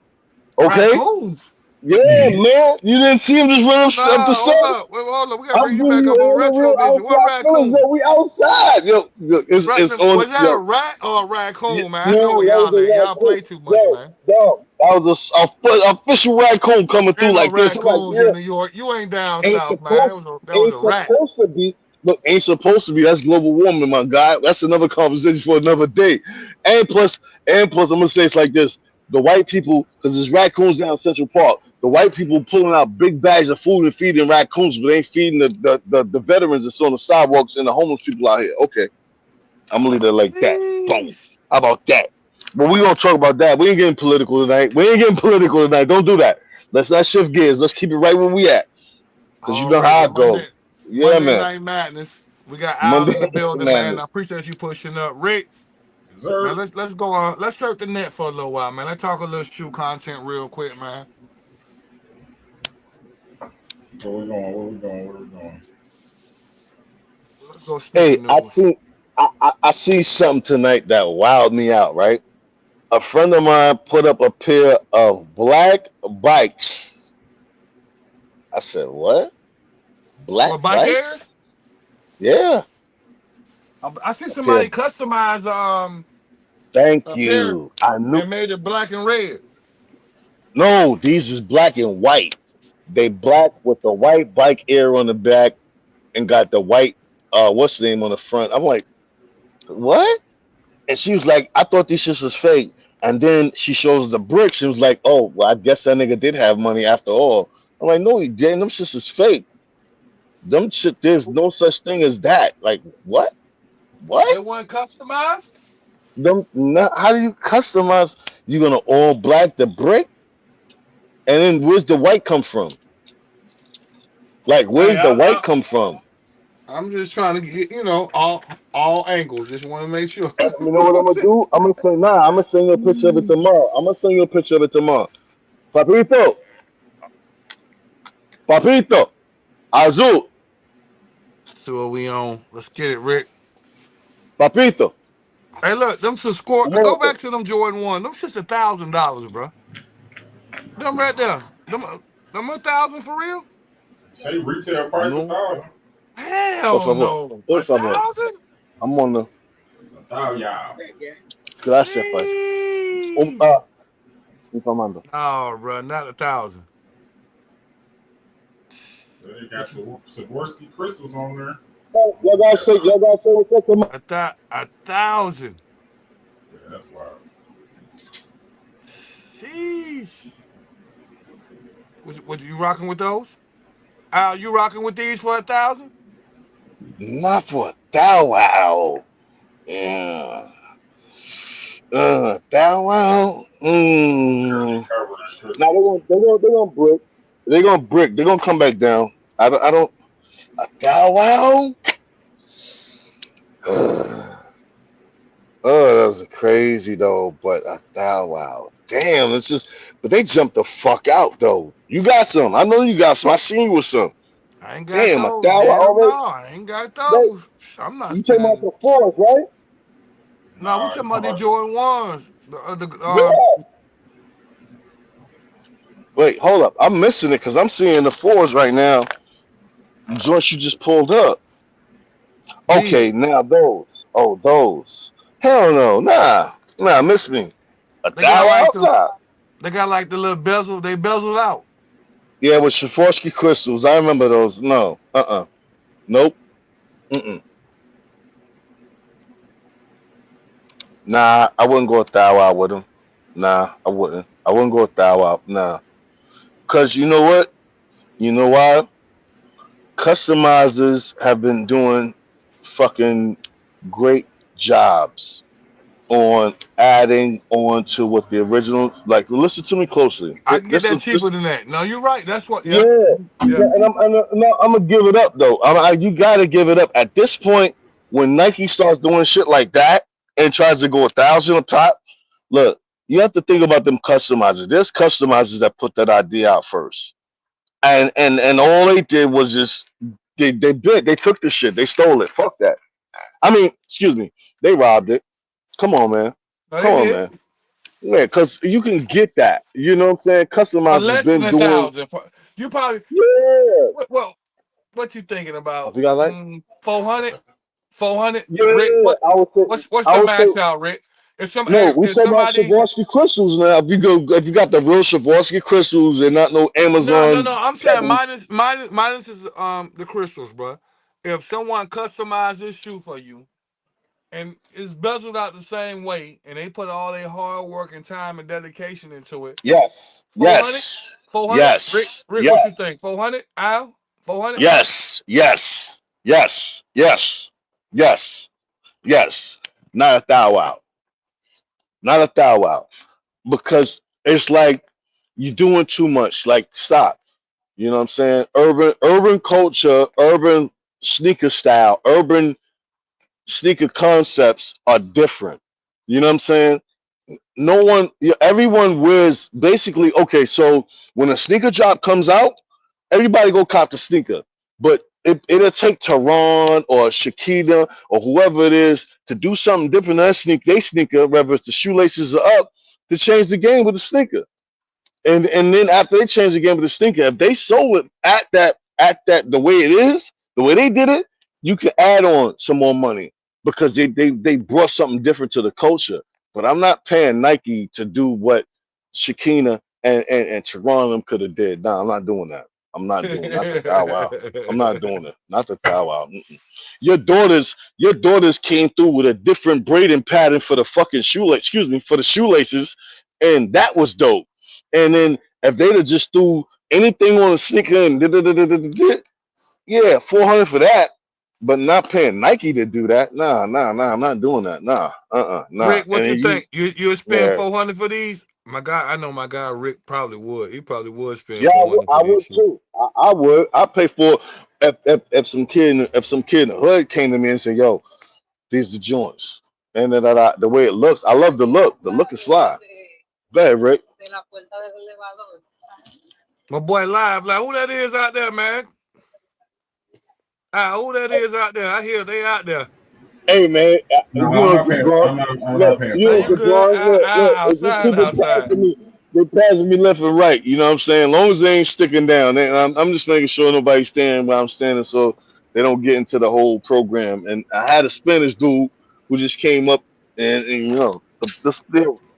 Okay? Raccoons. Yeah, man. You didn't see him just run up the Nah, hold steps? up. Wait, hold up. We gotta I'm bring you giving back you up on all the real Retrovision. What outside feelings, raccoon? yo. We outside. Yo, Right, it's on, was that a yo. rat or a Yeah, raccoon, man? I no, know where that was y'all a at. Y'all raccoon. play too much, Yo, man. that was a official raccoon coming through Ain't no like this. I'm like, raccoons in yeah, New York. You ain't down ain't south, man. supposed That was ain't a rat. supposed to be. Look, ain't supposed to be. That's global warming, my guy. That's another conversation for another day. And plus, I'm gonna say it's like this: the white people, because there's raccoons down Central Park. The white people pulling out big bags of food and feeding raccoons, but ain't feeding the veterans that's on the sidewalks and the homeless people out here. Okay, I'm gonna leave it like that. Boom. Jeez. How about that? But we gonna talk about that. We ain't getting political tonight. We ain't getting political tonight. Don't do that. Let's not shift gears. Let's keep it right where we at. Cause you know how Already. I go. Yeah, Monday man. Night Madness. We got Al Monday in the building, man. I Madness. appreciate you pushing up. Rick, man, Sir. let's go on. Let's surf the net for a little while, man. Let's talk a little shoe content real quick, man. Where we going? Where we going? Where we going? Let's go sneaker Hey, news. I see something tonight that wowed me out, right? A friend of mine put up a pair of black bikes. I said, what? Black What bike bikes? airs? Yeah. I see A pair somebody of, customize thank a pair you. I knew and made it black and red. no, these is black and white. They black with the white bike air on the back and got the white what's the name on the front. I'm like, what? And she was like, I thought these shits was fake. And then she shows the bricks. She was like, oh, well, I guess that nigga did have money after all. I'm like, no, he didn't. Them shits is fake. Them shit, there's no such thing as that. Like, what? They What? weren't customized. Them, not, how do you customize? You gonna all black the brick? And then where's the white come from? Like, Hey, where's the white come from? I'm just trying to get all angles. Just want to make sure. You know what I'm gonna do? I'm gonna say, nah, I'm gonna send you a picture of it tomorrow. I'm gonna send you a picture of it tomorrow. Papito, Papito, Azul, So what we on? Let's get it, Rick. Papito. Hey, look, them some score. Go No, back to them Jordan 1. Them shit's $1,000, bro. Them right there. Them 1,000 for real? Say retail price no, 1,000. por Hell favor, no. por favor. 1,000? I'm on the. 1,000, y'all. Gracias, pai. Jeez. Informando. No, bro, not 1,000. So they got Swarovski crystals on there. Y'all gotta say what's up to my. 1,000. Yeah, that's wild. Sheesh. Was you rocking with those? Al, you rocking with these for 1,000? Not for Thou Wow. Yeah. Thou Wow. Barely covered in crystals. Now they're gonna brick. They're gonna brick. They're gonna come back down. I don't. Thou Wow. Oh, that was crazy though. But Thou Wow. Damn, it's just. But they jumped the fuck out though. You got some. I know you got some. I seen you with some. I ain't got Damn, those. Thou Wow Hell no, already. I ain't got They, those. I'm not you talking about spending. the fours, right? No, we Nah, talking it's about the about Jordan ones. Yeah. Wait, hold up. I'm missing it because I'm seeing the fours right now. The joints you just pulled up. Okay, these. now those. Oh, those. Hell no. Nah, miss me. A They got thou like some. outside. They got like the little bezel. They bezeled out. Yeah, with Swarovski crystals. I remember those. No. Nope. Mm-mm. Nah, I wouldn't go a thou out with them. Nah, I wouldn't. I wouldn't go a thou out. Nah. Because you know what? You know why? Customizers have been doing fucking great jobs on adding on to what the original, like, listen to me closely. I can get This that is cheaper this. than that. No, you're right. That's what. Yeah, Yeah, yeah, yeah. and I'm gonna give it up though. You gotta give it up at this point when Nike starts doing shit like that and tries to go 1,000 on top. Look, you have to think about them customizers. There's customizers that put that idea out first, and all they did was just they took the shit, they stole it. Fuck that. I mean, excuse me, they robbed it. Come on, man. No, they Come on, did man. Yeah, because you can get that. You know what I'm saying? for Customizers less than been a doing. thousand. You probably. Yeah. Well, what you thinking I about? think I like. 400. 400. Yeah, Rick, I would say. what's I the would say. max out, Rick? No, we If talk about somebody. Swarovski crystals now. If you got the real Swarovski crystals and not no No. Amazon I'm saying pebbles. minus is the crystals, bro. If someone customized this shoe for you and it's bezeled out the same way, and they put all their hard work and time and dedication into it, Yes, 400, yes, 400. yes, Rick, what you yes, think? 400, Al, 400. yes, yes, yes, yes, yes, yes. Not a thou out. Not a thou out. Because it's like you're doing too much. Like stop. You know what I'm saying? Urban culture, urban sneaker style, urban sneaker concepts are different. You know what I'm saying? No one, everyone wears basically. Okay, so when a sneaker drop comes out, everybody go cop the sneaker. But it'll take Tehran or Shakita or whoever it is to do something different than they sneaker, whether it's the shoelaces are up, to change the game with the sneaker. And then after they change the game with the sneaker, if they sold it at that the way it is, the way they did it, you can add on some more money because they brought something different to the culture. But I'm not paying Nike to do what Shakina and Tehran could have did. Nah, I'm not doing that. I'm not doing not the Bow Wow. I'm not doing it. Not the Bow Wow. Mm-mm. Your daughters came through with a different braiding pattern for the fucking shoelace. Excuse me, for the shoelaces, and that was dope. And then if they'd have just threw anything on a sneaker and yeah, 400 for that, but not paying Nike to do that. Nah, I'm not doing that. Nah. Rick, what And you then think? You would spend yeah, 400 for these? My guy, I know my guy Rick probably would. He probably would spend yeah, 400 for I these would shoes. too. I would. I pay for if some kid in the hood came to me and said, "Yo, these the joints," and then the way it looks, I love the look. The look is fly. Go ahead, Rick. My boy live, like who that is out there, man? Who that is out there? I hear they out there. Hey man, No, you I'm know not the paying. bros. I'm Look, not paying you Are know you the 400. good? bros. Look, it's just Outside, people outside. passing me. They passing me left and right. You know what I'm saying? As long as they ain't sticking down, I'm just making sure nobody's standing where I'm standing, so they don't get into the whole program. And I had a Spanish dude who just came up, and you know the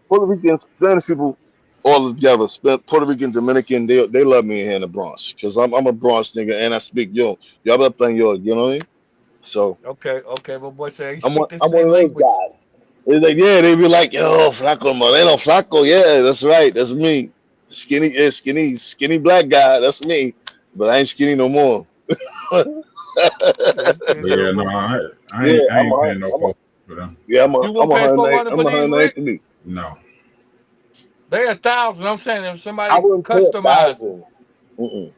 Puerto Rican Spanish people all together. Puerto Rican, Dominican, they love me in here in the Bronx because I'm a Bronx nigga and I speak y'all up on yo. You know what I mean? So. Okay, my boy said you I'm speak one, the I'm one same of those language. guys. It's like, yeah, they be like, yo, Flaco Moreno, Flaco, yeah, that's right, that's me. Skinny, yeah, skinny black guy, that's me. But I ain't skinny no more. That's But good no yeah, no, more. Yeah, I ain't paying no 400 for them. You won't pay 400 I'm for these, Rick? 193. No. They 1,000. I'm saying if I somebody wouldn't pay customized, 1,000. Mm-mm.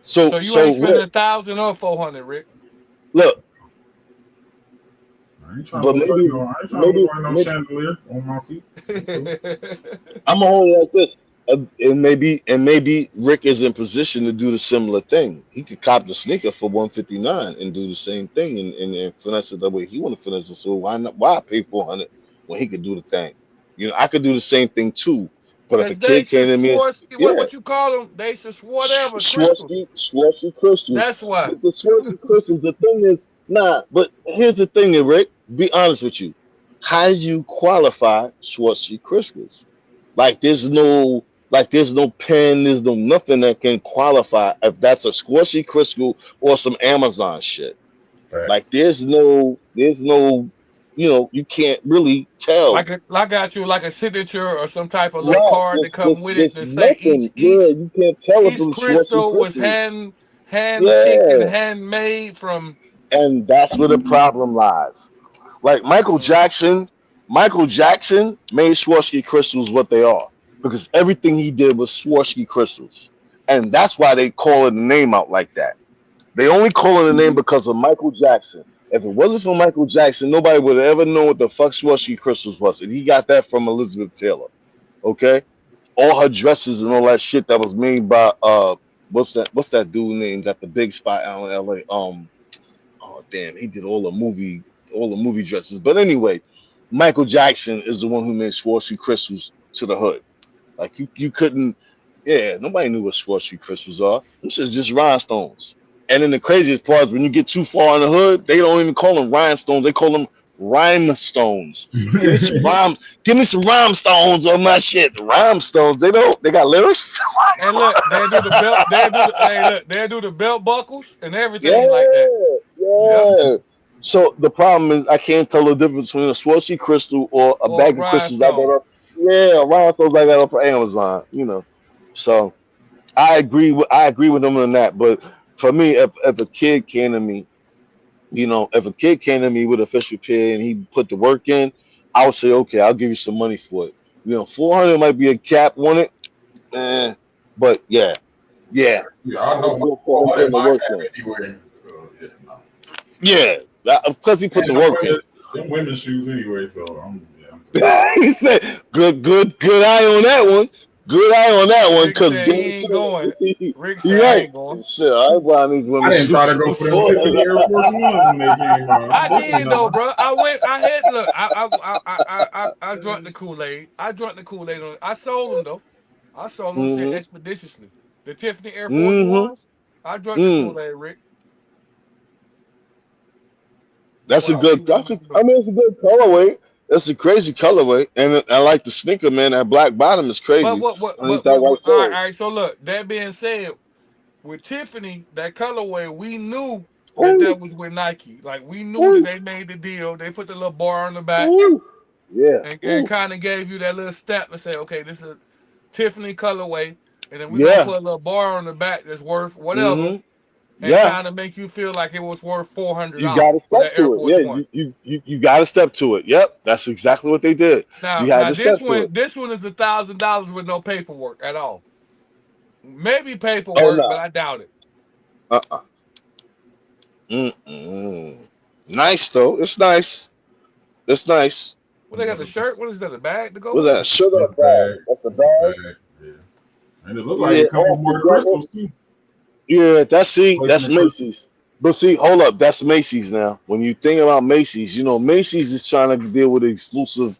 so you ain't So spending Rick, 1,000 or 400, Rick. look, I ain't trying to but look like maybe, no. I ain't trying to look maybe, like no maybe chandelier on my feet. I'm cool. I'm gonna hold it like this. And maybe Rick is in position to do the similar thing. He could cop the sneaker for 159 and do the same thing and finesse it the way he want to finesse it. So why not? Why pay 400 when he could do the thing? You know, I could do the same thing too. But if a Because kid came Dacia to me and Swartz, yeah, what you call them? Dacia whatever, crystals. Swarovski crystals. That's why. But the Swarovski crystals, the thing is, nah. But here's the thing, Rick. Be honest with you. How do you qualify Swarovski crystals? Like there's no pen, there's no nothing that can qualify if that's a Swarovski crystal or some Amazon shit. Like Facts. there's no, you can't really tell. I got you like a signature or some type of little Right. card to come with it There's to say each nothing. Yeah, each you can't tell if it each was Swarovski crystal was crystals. hand picked and Yeah. handmade from. And that's where the problem lies. Like Michael Jackson made Swarovski crystals what they are because everything he did was Swarovski crystals, and that's why they call it the name out like that. They only call it the name because of Michael Jackson. If it wasn't for Michael Jackson, nobody would have ever known what the fuck Swarovski crystals was, and he got that from Elizabeth Taylor. Okay, all her dresses and all that shit that was made by what's that dude name got the big spot out in L.A. Oh damn, he did all the movie dresses. But anyway, Michael Jackson is the one who made Swarovski crystals to the hood. Like you couldn't, yeah, nobody knew what Swarovski crystals are. This is just rhinestones. And then the craziest part is when you get too far in the hood, they don't even call them rhinestones, they call them rhinestones. Give me some rhymes, give me some rhinestones on my shit. Rhinestones, they got lyrics. And look, they do the belt. They do the belt buckles and Yeah, everything like that. Yep. yeah. So the problem is I can't tell the difference between a Swarovski crystal or a Or bag of crystals I got rhinestone. up. Yeah, rhinestones I got up for Amazon. So I agree with them on that. But for me, if a kid came to me, if a kid came to me with a official pair and he put the work in, I would say, okay, I'll give you some money for it. 400 might be a cap on it, eh, but yeah, Yeah, I I know would my go for him 400 putting the my work cap in. anyway. So yeah, no. Yeah, because he put And the work in. them women's shoes anyway. So I'm yeah. I'm good. He said, good eye on that one. Good eye on that one, Rick cause said he ain't going. Rick you said I right. ain't going. Shit, I ain't buying these I women didn't try to shoes go for them before. Tiffany Air Force Ones when they came out. I Definitely did though, not. bro. I had look. I drank the Kool-Aid. I drank the Kool-Aid. I sold them though. I sold them shit Mm-hmm. expeditiously. The Tiffany Air Force Mm-hmm. Ones. I drank the Mm. Kool-Aid, Rick. That's Boy, a I see good. what you I doing. mean, it's a good colorway. That's a crazy colorway, and I like the sneaker, man. That black bottom is But crazy. what Underneath that white all sole. right. So look, that being said, with Tiffany, that colorway, we knew that Ooh, that was with Nike. Like we knew that ooh, they made the deal. They put the little bar on the back ooh. Yeah. and Ooh. kind of gave you that little step and say, okay, this is a Tiffany colorway, and then we're gonna Yeah. put a little bar on the back that's worth whatever, Mm-hmm. and Yeah. kind of make you feel like it was worth four hundred You got dollars to for step that Air to it. Force Yeah. One. You got to step to it. Yep. That's exactly what they did. You had Now to this step to one, it. this one is $1,000 with no paperwork at all. Maybe Oh paperwork, but no. I doubt it. Uh-uh. Mm-mm. Nice though. It's nice. It's nice. Well, they got the shirt. What is that? A bag to go What's with it? that? Sugar It's or a bag? bag. That's a It's a bag. bag. Yeah. And it looked like Yeah. a couple Off the more jacket. crystals too. Yeah. That's Placement crystals. Macy's. But see, hold up. That's Macy's now. When you think about Macy's, you know Macy's is trying to deal with exclusive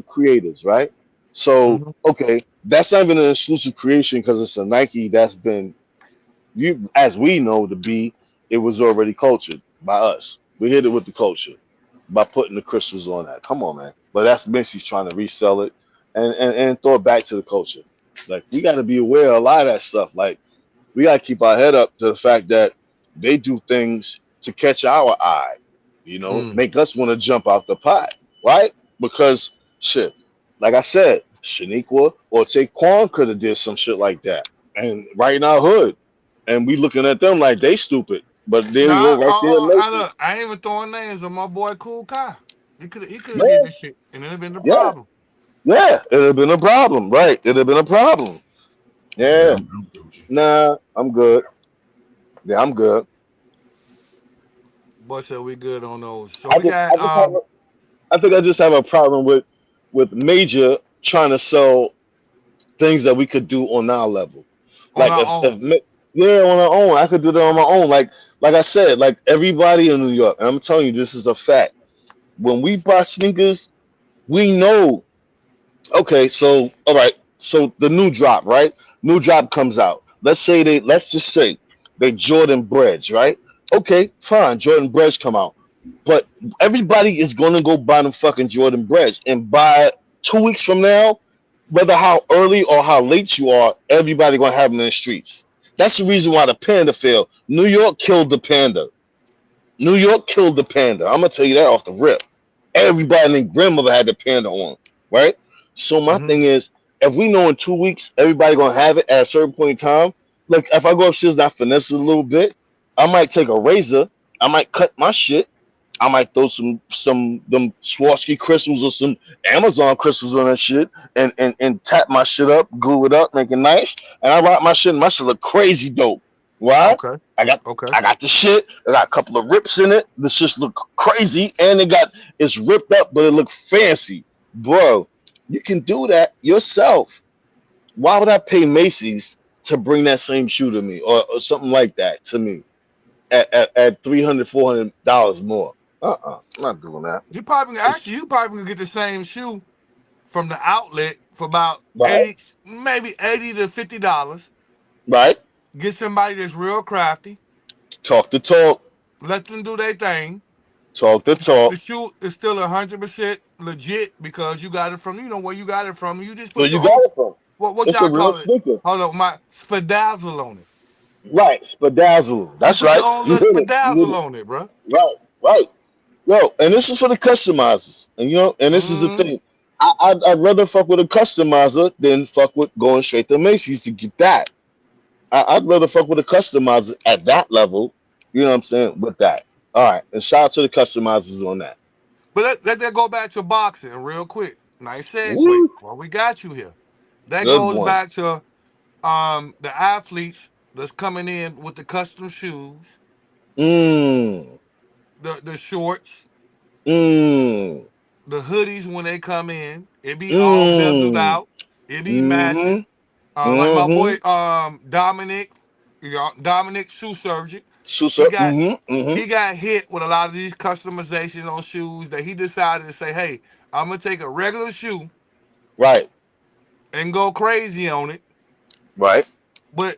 creators, right? So Mm-hmm. okay, that's not even an exclusive creation because it's a Nike that's been you as we know to be. It was already cultured by us. We hit it with the culture by putting the crystals on that. Come on, man. But that's Macy's trying to resell it and throw it back to the culture. Like we got to be aware of a lot of that stuff. Like we got to keep our head up to the fact that they do things to catch our eye, Mm. make us want to jump out the pot, right? Because shit, like I said, Shaniqua or Taquan could have did some shit like that, and right in our hood, and we looking at them like they stupid, but there you Nah, go, right there, I Macy's. look. I ain't even throwing names on my boy Cool Kai. He could have did Man, this shit, and it'd have been the yeah, problem. yeah, it'd have been a problem, right? It'd have been a problem. Yeah, Yeah, I'm good with you. nah, I'm good. Yeah, I'm good. Boy said we good on those. So I we just, got I just have I think I just have a problem with Major trying to sell things that we could do on our level. on Like our if own. yeah, on our own, I could do that on my own. Like I said, like everybody in New York, and I'm telling you, this is a fact. When we buy sneakers, we know. Okay, so all right, so the new drop, right? New drop comes out. Let's just say they Jordan breads, right? Okay, fine, Jordan breads come out. But everybody is gonna go buy them fucking Jordan breads and buy 2 weeks from now, whether how early or how late you are, everybody gonna have them in the streets. That's the reason why the panda failed. New York killed the panda. New York killed the panda. I'm gonna tell you that off the rip. Everybody named grandmother had the panda on, right? So my Hmm. thing is, if we know in 2 weeks everybody gonna have it at a certain point in time, like if I go upstairs and I finesse it a little bit, I might take a razor, I might cut my shit, I might throw some them Swarovski crystals or some Amazon crystals on that shit, and tap my shit up, glue it up, make it nice, and I rock my shit, and my shit look crazy dope. Why? Okay. I got Okay. I got the shit. I got a couple of rips in it. The shit look crazy, and it's ripped up, but it look fancy, bro. You can do that yourself. Why would I pay Macy's to bring that same shoe to me or something like that to me at $300 $400 more? I'm not doing that. It's You probably gonna get the same shoe from the outlet for about right, 80, maybe $80 to $50. right. Get somebody that's real crafty. Talk the talk, Let them do their thing. talk the The talk. shoe is still 100% legit because you got it from where you got it from. You just Where put you your got own it from? what It's a y'all real call it? sneaker, Hold on, my spadazzle on it. right? Spadazzle. You That's put your right. own You little hit it. You hit spadazzle it. on it, bro. Right, right. Yo, and this is for the customizers, and and this is the Mm-hmm. thing. I'd rather fuck with a customizer than fuck with going straight to Macy's to get that. I'd rather fuck with a customizer at that level. You know what I'm saying? With that. All right, and shout out to the customizers on that. But let that go back to boxing real quick. Nice segue. Woo, Well, we got you here. That good goes one. back to the athletes that's coming in with the custom shoes, Mmm, the shorts, mmm, the hoodies when they come in. It be all bezeled mmm, out. It be matching. Mm-hmm. Like my Mm-hmm. boy Dominic, Dominic shoe surgeon. Susa. He got Mm-hmm. Mm-hmm. he got hit with a lot of these customizations on shoes that he decided to say, "Hey, I'm gonna take a regular shoe Right. and go crazy on it, Right. but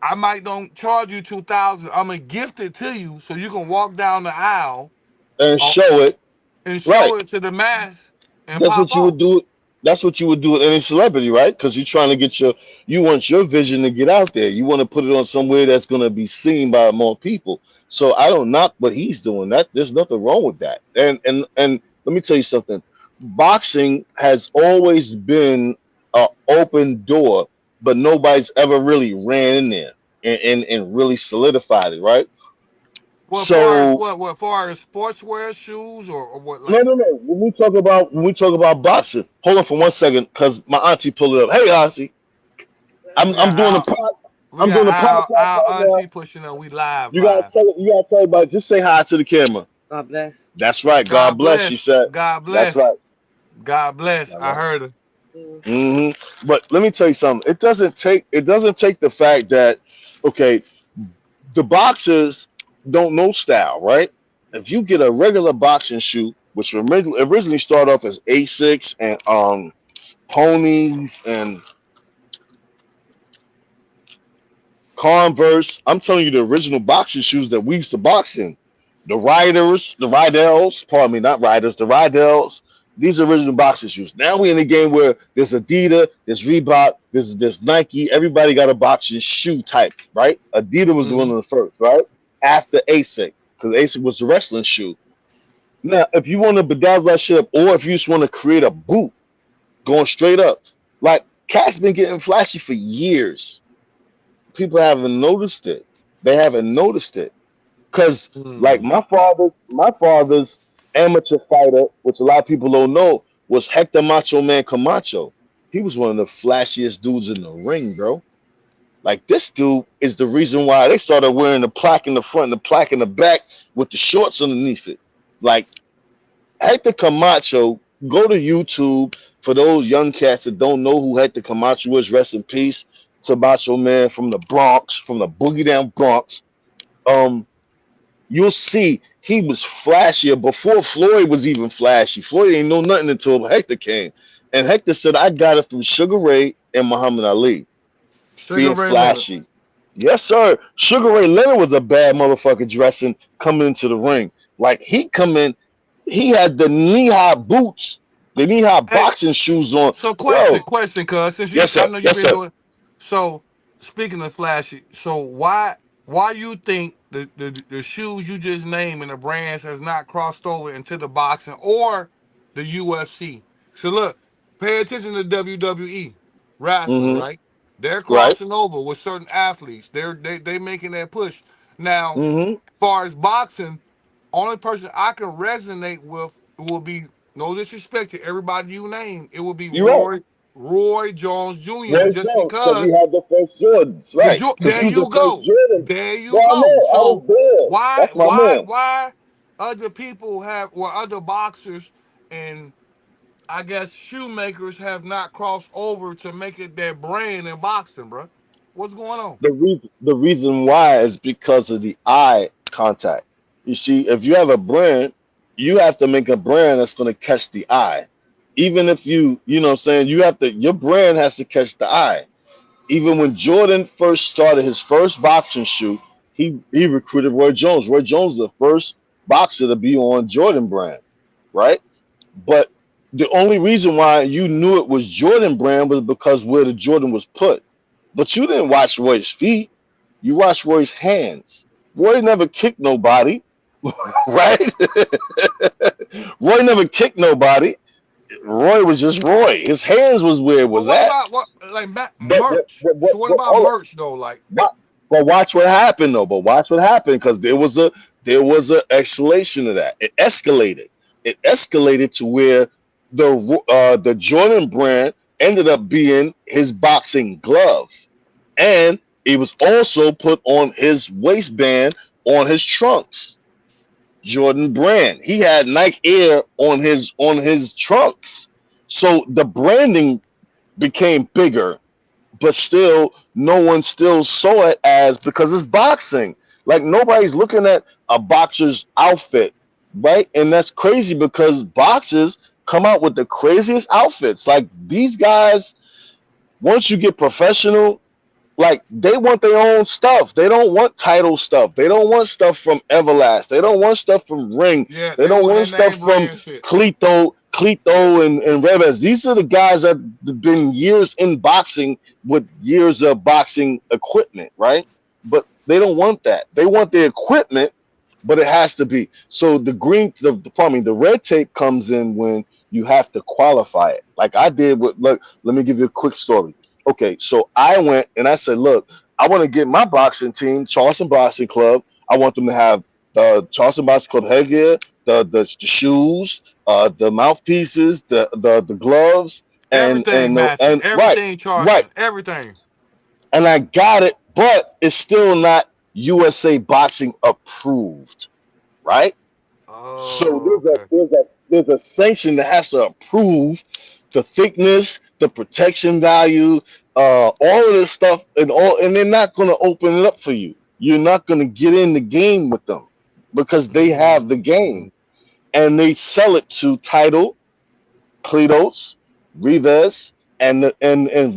I might don't charge you 2,000. I'm gonna gift it to you so you can walk down the aisle And uh, show it. and Right. show it to the mass and That's pop what you off." would do. That's what you would do with any celebrity, right? Because you're trying to get you want your vision to get out there. You want to put it on somewhere that's going to be seen by more people. So I don't knock what he's doing. That there's nothing wrong with that. And let me tell you something. Boxing has always been an open door, but nobody's ever really ran in there and really solidified it, right? Well, far as So what far as sportswear shoes or what no, like no, no. When we talk about boxing, hold on for 1 second, because my auntie pulled it up. Hey, auntie, I'm we I'm got doing a Al pod, we I'm got doing a podcast right Al now. auntie pushing up. We live You gotta live. tell you gotta tell everybody. Just say hi to the camera. God bless. That's right. God God bless. She bless. said. God That's bless. right. God bless. All I right. heard her. Mm. But let me tell you something. It doesn't take the fact that okay, the boxers don't know style, right? If you get a regular boxing shoe, which originally started off as Asics and ponies and Converse. I'm telling you, the original boxing shoes that we used to box in. The Rydels, pardon me, not Riders, the Rydels. These are original boxing shoes. Now we in a game where there's Adidas, there's Reebok, there's Nike. Everybody got a boxing shoe type, right? Adidas was one Hmm. of the first, right? After ASIC, because ASIC was the wrestling shoe. Now, if you want to bedazzle that shit up, or if you just want to create a boot going straight up, like Cat's been getting flashy for years. People haven't noticed it. They haven't noticed it because, like Hmm. my father's amateur fighter, which a lot of people don't know, was Hector Macho Man Camacho. He was one of the flashiest dudes in the ring, bro. Like this dude is the reason why they started wearing the plaque in the front and the plaque in the back with the shorts underneath it. Like Hector Camacho, go to YouTube for those young cats that don't know who Hector Camacho is. Rest in peace to Macho Man from the Bronx, from the boogie down Bronx. Um, you'll see he was flashier before Floyd was even flashy. Floyd ain't know nothing until Hector came, and Hector said, "I got it from Sugar Ray and Muhammad Ali Sugar being Ray Leonard. flashy." Yes, sir. Sugar Ray Leonard was a bad motherfucker dressing coming into the ring. Like he come in, he had the knee high boots, the knee high Hey, boxing shoes on. so Bro, question, cuz since yes, I sir. know you've Yes, been sir. doing. So speaking of flashy, so why you think the shoes you just named and the brands has not crossed over into the boxing or the UFC? So look, pay attention to WWE wrestling, Mm-hmm. right? They're Right. crossing over with certain athletes. They making that push. Now, Mm-hmm. far as boxing, only person I can resonate with will be no disrespect to everybody you name. It will be You're right. Roy Jones Jr. Roy Just Jones, because he because had the first Jordans, right? Because there he was the you first go. Jordan. There Bro, you I know. go. I was So there. That's my man. why other people have or other boxers and I guess shoemakers have not crossed over to make it their brand in boxing, bro? What's going on? The reason why is because of the eye contact. You see, if you have a brand, you have to make a brand that's going to catch the eye. Even if you know what I'm saying, your brand has to catch the eye. Even when Jordan first started his first boxing shoot, he recruited Roy Jones. Roy Jones was the first boxer to be on Jordan brand, right? But the only reason why you knew it was Jordan brand was because where the Jordan was put. But you didn't watch Roy's feet. You watched Roy's hands. Roy never kicked nobody, right? Roy never kicked nobody. Roy was just Roy. His hands was where it But was what at. about what like But merch? So what about hold on. merch though? Like Wa- But watch what happened though. But watch what happened because there was a escalation of that. It escalated. It escalated to where the Jordan brand ended up being his boxing glove, and it was also put on his waistband on his trunks. Jordan brand. He had Nike Air on his trunks. So the branding became bigger, but still no one still saw it as because it's boxing. Like nobody's looking at a boxer's outfit, right? And that's crazy because boxers come out with the craziest outfits. Like these guys, once you get professional, like they want their own stuff. They don't want title stuff. They don't want stuff from Everlast. They don't want stuff from Ring. Yeah, They they don't want want that stuff name from brand shit. Clito and Revez. These are the guys that have been years in boxing with years of boxing equipment, right? But they don't want that. They want the equipment, but it has to be. So the red tape comes in when you have to qualify it. Like I did with look, let me give you a quick story. Okay, so I went and I said, look, I want to get my boxing team, Charleston Boxing Club. I want them to have the Charleston Boxing Club headgear, the shoes, the mouthpieces, the gloves, Everything matching. and right, Everything right. charging. Everything. And I got it, but it's still not USA Boxing approved, right? So Oh, okay. there's a sanction that has to approve the thickness, the protection value, all of this stuff, and they're not going to open it up for you. You're not going to get in the game with them because they have the Mm-hmm. game and they sell it to Title, Klitos, Rivas, and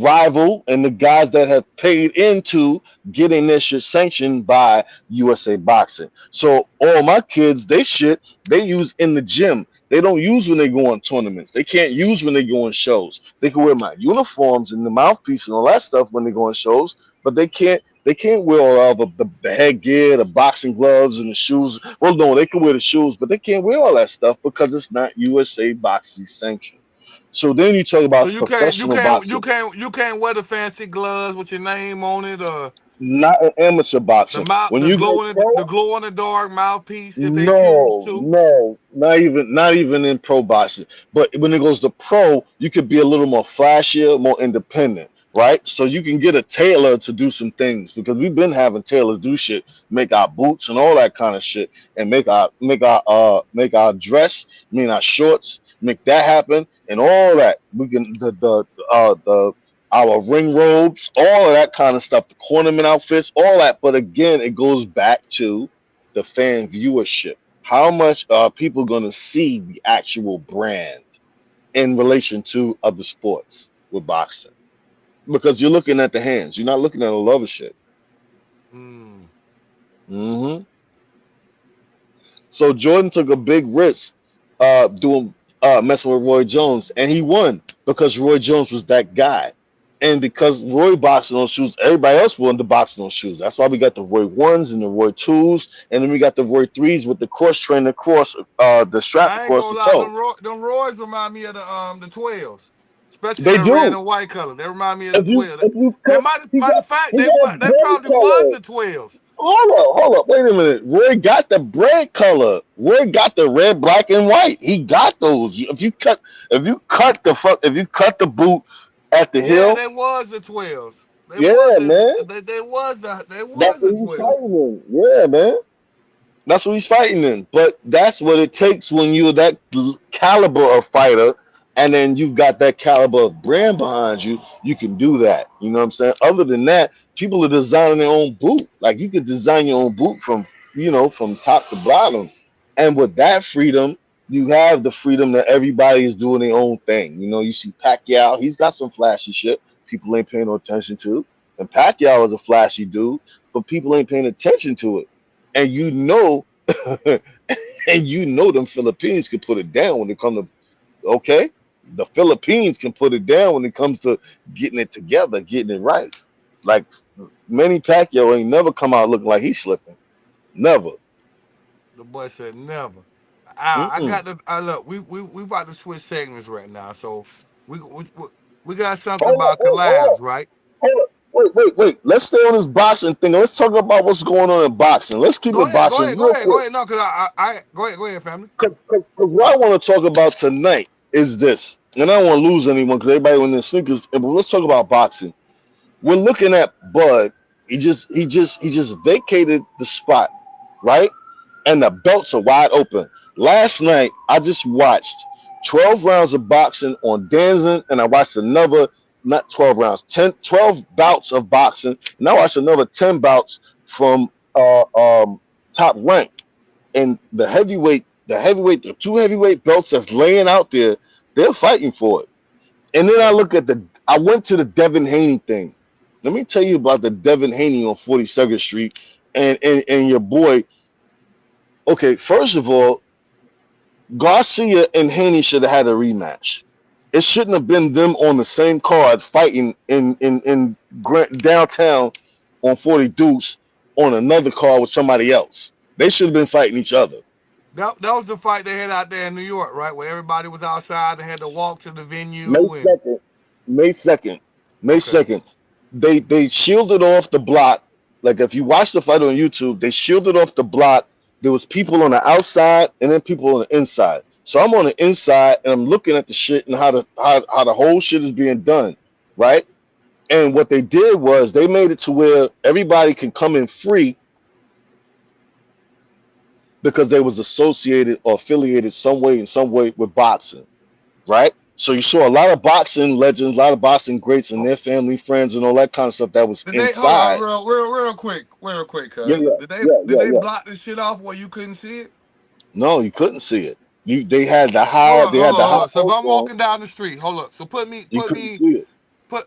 Rival, and the guys that have paid into getting this shit sanctioned by USA Boxing. So all my kids, they use in the gym. They don't use when they go on tournaments. They can't use when they go on shows. They can wear my uniforms and the mouthpiece and all that stuff when they go on shows, but they can't. They can't wear all of the headgear, the boxing gloves, and the shoes. Well, no, they can wear the shoes, but they can't wear all that stuff because it's not USA Boxing sanctioned. So then you talk So about you can't you professional can't you boxing, can't you can't wear the fancy gloves with your name on it, or not in amateur boxing. When you go the pro, glow in the dark mouthpiece if they choose no, to. no, not even in pro boxing. But when it goes to pro, you could be a little more flashier, more independent, right? So you can get a tailor to do some things because we've been having tailors do shit, make our boots and all that kind of shit, and make our dress, I mean our shorts, make that happen, and all that. We can the our ring robes, all of that kind of stuff, the cornerman outfits, all that. But again, it goes back to the fan viewership. How much are people going to see the actual brand in relation to other sports with boxing? Because you're looking at the hands, you're not looking at all other shit. Mm. hmm So Jordan took a big risk doing messing with Roy Jones, and he won because Roy Jones was that guy. And because Roy boxed on shoes, everybody else wanted to box on shoes. That's why we got the Roy ones and the Roy twos, and then we got the Roy threes with the cross train across the strap I ain't across gonna the lie, toe. them Roy's remind me of the 12s, especially They that red do. and white color. They remind me of the If you 12s. if you And cut, matter of fact, he got they bread probably was color. the 12s. Hold up, wait a minute. Roy got the bread color. Roy got the red, black, and white. He got those. If you cut the boot at the Yeah, heel, they was the 12s. yeah, man. They That's was the what he's 12s. fighting in. Yeah, man. That's what he's fighting in. But that's what it takes when you're that caliber of fighter, and then you've got that caliber of brand behind you. You can do that. You know what I'm saying? Other than that, people are designing their own boot. Like you could design your own boot from from top to bottom. And with that freedom, you have the freedom that everybody is doing their own thing. You see Pacquiao, he's got some flashy shit people ain't paying no attention to. And Pacquiao is a flashy dude, but people ain't paying attention to it. And and them Philippines can put it down when it comes to okay. The Philippines can put it down when it comes to getting it together, getting it right. Like Manny Pacquiao ain't never come out looking like he's slipping. Never. The boy said never. I Mm-mm. got the. Look, we about to switch segments right now, so we we, we we got something Hold up, about collabs, right? hold up. Wait. Let's stay on this boxing thing. Let's talk about what's going on in boxing. Let's keep it boxing Go real ahead, go quick. ahead. No, cause go ahead, family. Because what I want to talk about tonight is this. And I don't want to lose anyone because everybody in their sneakers. But let's talk about boxing. We're looking at Bud. He just vacated the spot, right? And the belts are wide open. Last night I just watched 12 rounds of boxing on Danzig, and I watched another not 12 rounds, 12 bouts of boxing. And I watched another 10 bouts from Top Rank. And the two heavyweight belts that's laying out there, they're fighting for it. And then I went to the Devin Haney thing. Let me tell you about the Devin Haney on 42nd Street and your boy. Okay, first of all, Garcia and Haney should have had a rematch. It shouldn't have been them on the same card fighting in downtown on 40 Deuce on another card with somebody else. They should have been fighting each other. That was the fight they had out there in New York, right? Where everybody was outside. They had to walk to the May venue and 2nd. May 2nd. May okay. 2nd. They shielded off the block. Like if you watch the fight on YouTube, they shielded off the block. There was people on the outside and then people on the inside. So I'm on the inside and I'm looking at the shit and how the whole shit is being done, right? And what they did was they made it to where everybody can come in free because they was associated or affiliated some way with boxing, right? So you saw a lot of boxing legends, a lot of boxing greats and their family, friends, and all that kind of stuff that was Did they hold inside. on real quick, Yeah, cuz? yeah, Did they yeah. block this shit off where you couldn't see it? No, you couldn't see it. They had the Hold high on. So if I'm post. walking down the street, hold up. So You couldn't see it.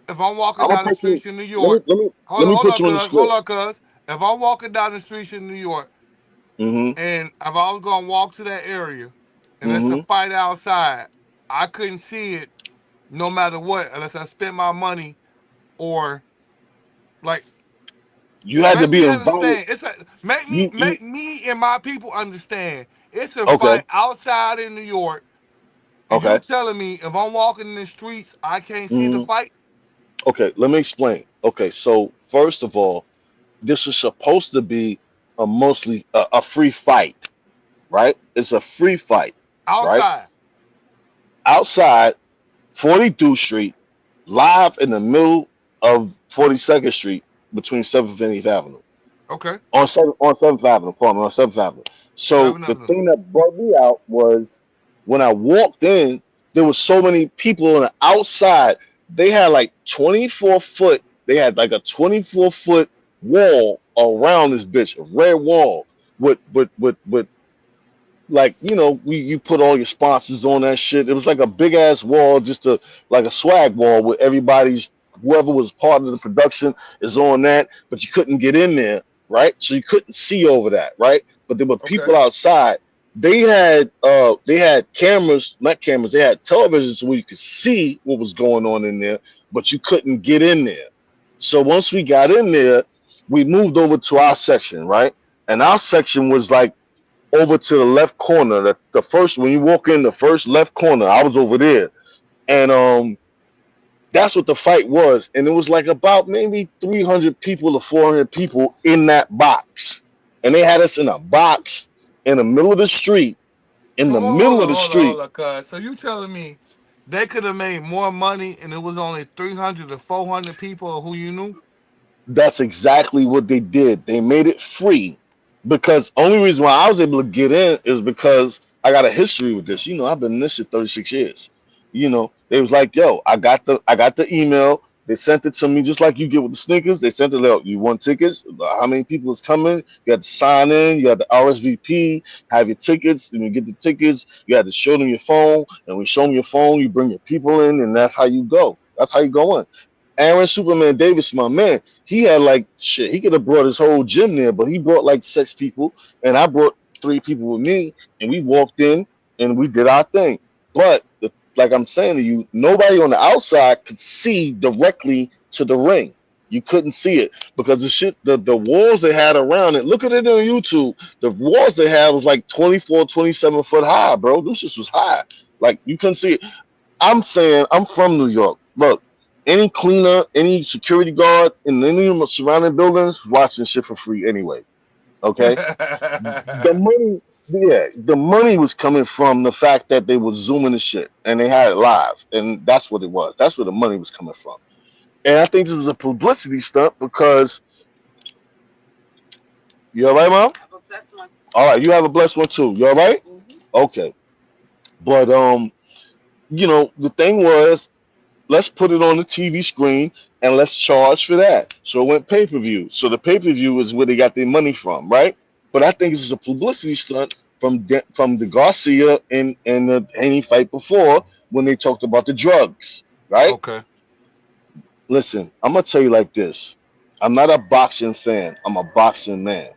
if I'm walking I'm gonna down the put you. streets in New York, Let me put you on the hold script. on, cuz. If I'm walking down the streets in New York Mm-hmm. and if I was gonna walk to that area and it's a Mm-hmm. fight outside, I couldn't see it no matter what unless I spent my money or like You had to make be me invited. understand. You Make me and my people understand. It's a okay? fight outside in New York, and you Okay. telling me if I'm walking in the streets, I can't see the Mm-hmm. fight? Okay. Let me explain. Okay. So first of all, this was supposed to be mostly a free fight, right? It's a free fight, right? Outside. Outside 42nd Street, live in the middle of 42nd Street between 7th and 8th Avenue. Okay. On 7th Avenue, pardon me, on 7th Avenue. So 7 the Avenue. thing that brought me out was when I walked in, there was so many people on the outside. They had like 24-foot, they had like a 24-foot wall around this bitch, a red wall with like you put all your sponsors on that shit. It was like a big ass wall, just like a swag wall with everybody's whoever was part of the production is on that, but you couldn't get in there, right? So you couldn't see over that, right? But there were Okay. people outside. They had cameras, not cameras, they had televisions where you could see what was going on in there, but you couldn't get in there. So once we got in there, we moved over to our section, right? And our section was like over to the left corner. The first when you walk in the first left corner, I was over there, and that's what the fight was. And it was like about maybe 300 people to 400 people in that box, and they had us in a box in the middle of the street. In So the middle of the street, hold on, cuz. So you telling me they could have made more money and it was only 300 to 400 people who you knew? that's exactly what they did. They made it free because only reason why I was able to get in is because I got a history with this. I've been in this shit 36 years. They was like, yo, I got the email. They sent it to me just like you get with the sneakers. They sent it out. You want tickets? How many people is coming? You had to sign in. You had the RSVP, have your tickets, and you get the tickets. You had to show them your phone, and we show them your phone. You bring your people in, and that's how you go. That's how you go in. Aaron Superman Davis, my man, he had like shit. He could have brought his whole gym there, but he brought like 6 people, and I brought 3 people with me, and we walked in and we did our thing. But like I'm saying to you, nobody on the outside could see directly to the ring. You couldn't see it because the walls they had around it. Look at it on YouTube. The walls they had was like 24, 27 foot high, bro. This just was high. Like you couldn't see it. I'm saying I'm from New York. Look, any cleaner, any security guard in any of the surrounding buildings watching shit for free anyway. Okay, the money, yeah, the money was coming from the fact that they were zooming the shit and they had it live, and that's what it was. That's where the money was coming from. And I think this was a publicity stunt because you all right, mom? All right, you have a blessed one too. You all right? Okay, but the thing was let's put it on the TV screen and let's charge for that. So it went pay-per-view. So the pay-per-view is where they got their money from, right? But I think it's a publicity stunt from the Garcia and the Haney fight before when they talked about the drugs, right? Okay. Listen, I'm gonna tell you like this. I'm not a boxing fan. I'm a boxing man.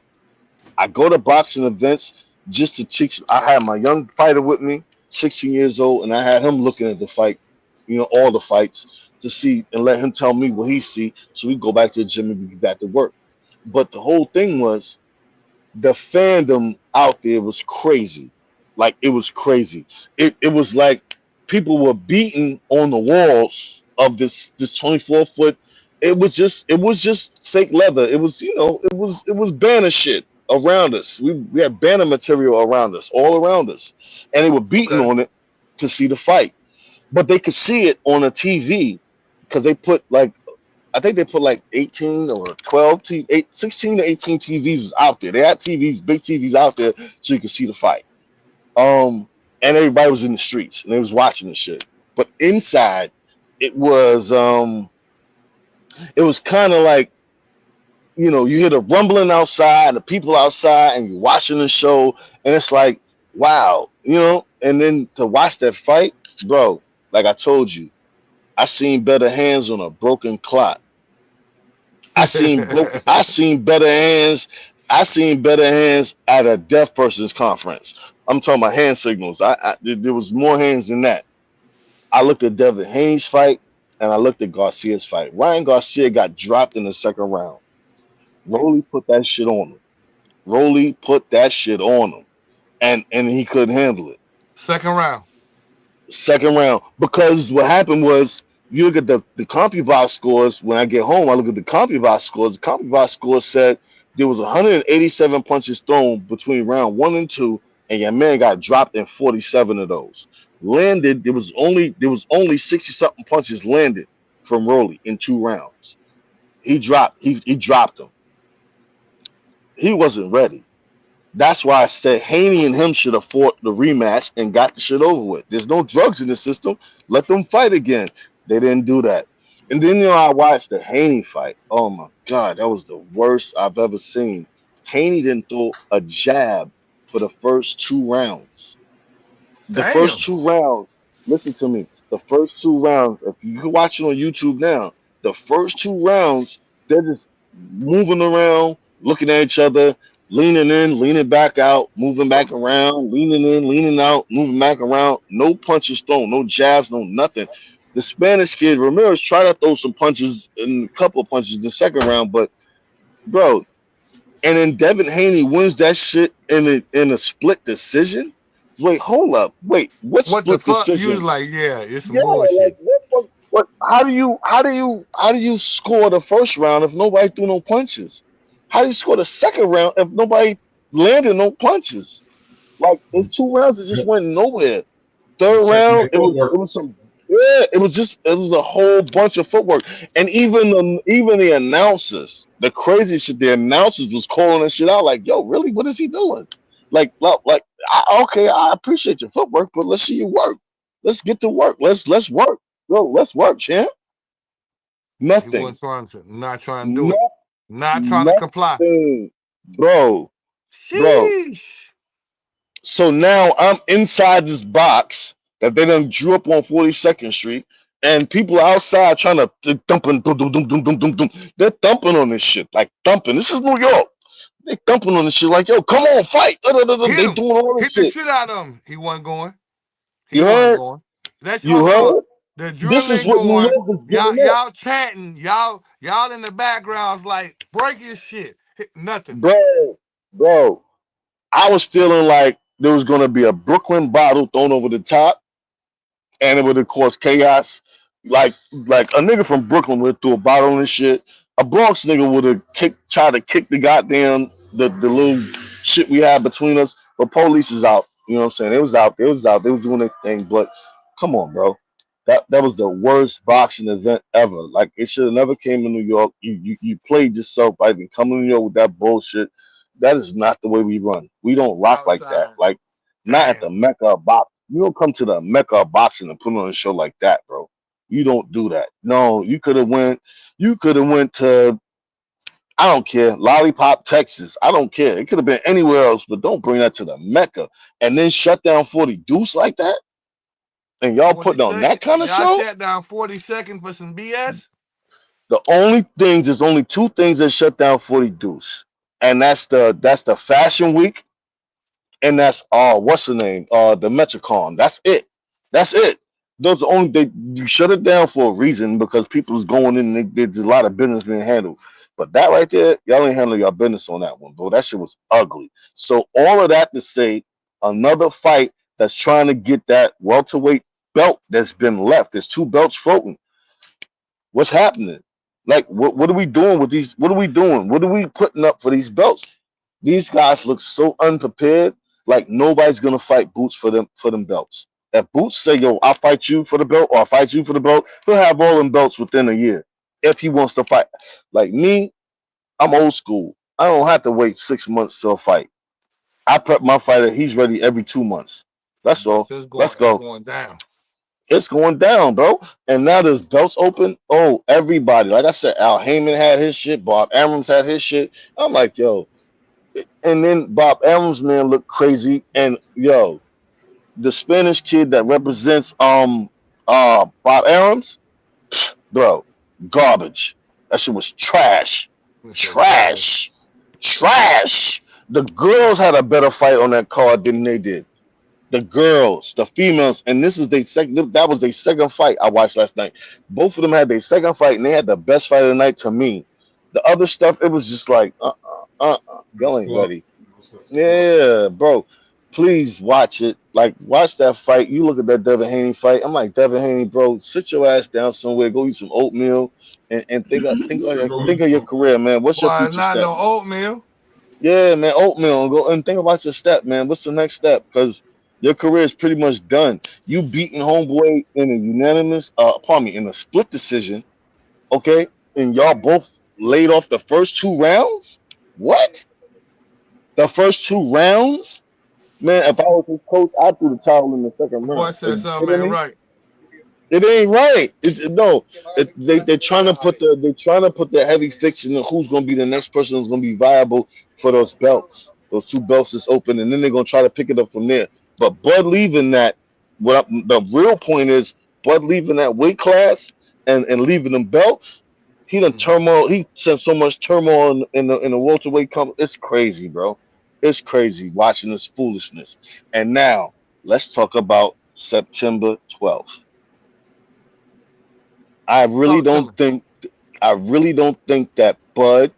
I go to boxing events just to teach. I had my young fighter with me, 16 years old, and I had him looking at the fight, all the fights to see and let him tell me what he see. So we go back to the gym and we get back to work. But the whole thing was the fandom out there was crazy. Like it was crazy. It was like people were beating on the walls of this 24-foot. It was just fake leather. It was it was banner shit around us. We had banner material around us, all around us, and they were beating Okay. on it to see the fight. But they could see it on a TV because they put like I think they put like 18 or 12, 16 to 18 TVs was out there. They had TVs, big TVs out there so you could see the fight. Um, and everybody was in the streets and they was watching the shit. But inside, it was it was kind of like you hear the rumbling outside, the people outside, and you're watching the show, and it's like, wow. And then to watch that fight, bro, like I told you, I seen better hands on a broken clock. I seen better hands. I seen better hands at a deaf person's conference. I'm talking about hand signals. There was more hands than that. I looked at Devin Haney's fight and I looked at Garcia's fight. Ryan Garcia got dropped in the second round. Rolly put that shit on him. Rolly put that shit on him, and he couldn't handle it. Second round. Second round, because what happened was you look at the CompuBox scores. When I get home, I look at the CompuBox scores. The CompuBox scores said there was 187 punches thrown between round 1 and 2, and your man got dropped in 47 of those. Landed, there was only 60 something punches landed from Rolly in 2 rounds. He dropped him. He wasn't ready. That's why I said Haney and him should have fought the rematch and got the shit over with. There's no drugs in the system. Let them fight again. They didn't do that. And then I watched the Haney fight. Oh my God, that was the worst I've ever seen. Haney didn't throw a jab for the first 2 rounds. The first Damn. 2 rounds, listen to me. The first 2 rounds, if you can watch it on YouTube now, the first 2 rounds, they're just moving around, looking at each other, leaning in, leaning back out, moving back around, leaning in, leaning out, moving back around. No punches thrown, no jabs, no nothing. The Spanish kid Ramirez tried to throw some punches and a couple of punches in the second round, but bro, and then Devin Haney wins that shit in a split decision. Wait, hold up. Wait, what What the split fuck? You was decision? like, yeah, it's some Yeah, like bullshit. what? How do you score the first round if nobody threw no punches? How do you score the second round if nobody landed no punches? Like it's 2 rounds that just went nowhere. Third Checking round, their it footwork. was some it was a whole bunch of footwork, and even the announcers, the crazy shit. The announcers was calling that shit out like, "Yo, really? What is he doing?" Okay, I appreciate your footwork, but let's see you work. Let's get to work. Let's work. Yo, let's work, champ. He wasn't Nothing. trying to, not trying to do it, No, not trying to comply. nothing, bro, bro. Sheesh. So now I'm inside this box that they done drew up on 42nd Street, and people outside trying to thumping, dum, dum, dum, dum, dum, dum, dum. They're thumping on this shit, like thumping. This is New York. They thumping on this shit, like, yo, come on, fight. Da, da, da, da. Hit They him. doing all this Hit the shit. shit out of him. He wasn't going. He You wasn't heard? going. That's You hold on. heard? The This is adrenaline what New going. York is Y'all, giving up, y'all chanting. Y'all in the backgrounds like break his shit. Nothing. bro, bro. I was feeling like there was gonna be a Brooklyn bottle thrown over the top, and it would have caused chaos. Like a nigga from Brooklyn would have threw a bottle and shit. A Bronx nigga would have tried to kick the goddamn the little shit we had between us. But police is out. You know what I'm saying? It was out. It was out. They was doing their thing. But come on, bro. That was the worst boxing event ever. Like it should have never came to New York. You played yourself by even coming to New York with that bullshit. That is not the way we run. We don't rock like that. Outside. Like not at the Damn. Mecca of boxing. You don't come to the Mecca of boxing and put on a show like that, bro. You don't do that. No, you could have went. You could have went to. I don't care. Lollipop, Texas. I don't care. It could have been anywhere else, but don't bring that to the Mecca and then shut down 40 Deuce like that. And y'all putting on that 42nd. kind of Y'all show. shut down 42nd for some BS. The only things there's only two things that shut down 40 Deuce, and that's the Fashion Week, and that's what's the name? The Metricon. That's it. That's it. Those are the only they you shut it down for a reason because people's going in. And there's a lot of business being handled. But that right there, y'all ain't handle your business on that one, bro. That shit was ugly. So all of that to say, another fight that's trying to get that welterweight belt that's been left. There's two belts floating. What's happening? Like, what are we doing with these? What are we doing? What are we putting up for these belts? These guys look so unprepared. Like nobody's gonna fight Boots for them belts. If Boots say, "Yo, I'll fight you for the belt," or "I'll fight you for the belt," he'll have all them belts within a year. If he wants to fight, like me, I'm old school. I don't have to wait 6 months to a fight. I prep my fighter. He's ready every 2 months. That's But all. it's Let's it's go. going down. It's going down, bro. And now there's belts open. Oh, everybody. Like I said, Al Heyman had his shit. Bob Arams had his shit. I'm like, yo. And then Bob Arams, man, looked crazy. And yo, the Spanish kid that represents Bob Arams, bro, garbage. That shit was trash. We said trash. Trash. Trash. The girls had a better fight on that card than they did. The girls, the females, and this is their second. That was their second fight I watched last night. Both of them had their second fight, and they had the best fight of the night to me. The other stuff, it was just like, It was y'all ain't fluff. ready. It was just some fluff. Yeah, bro. Please watch it. Like, watch that fight. You look at that Devin Haney fight. I'm like, Devin Haney, bro, sit your ass down somewhere. Go eat some oatmeal and think of your career, man. What's your Boy, future not step, no man? oatmeal. Yeah, man, oatmeal. And go and think about your step, man. What's the next step? Because your career is pretty much done. You beating homeboy in a unanimous, pardon me, in a split decision, okay? And y'all both laid off the first 2 rounds. What? The first 2 rounds? Man, if I was his coach, I'd threw the towel in the second The boy round. Are said you something kidding ain't me? right. It ain't right. No, they're trying to put the heavy fiction in who's gonna be the next person who's gonna be viable for those belts. Those two belts is open, and then they're gonna try to pick it up from there. But Bud leaving that, the real point is Bud leaving that weight class and leaving them belts. He done Mhm. turmoil. He sent so much turmoil in the welterweight company. It's crazy, bro. It's crazy watching this foolishness. And now let's talk about September 12th. I really Talk to don't me. think I really don't think that Bud,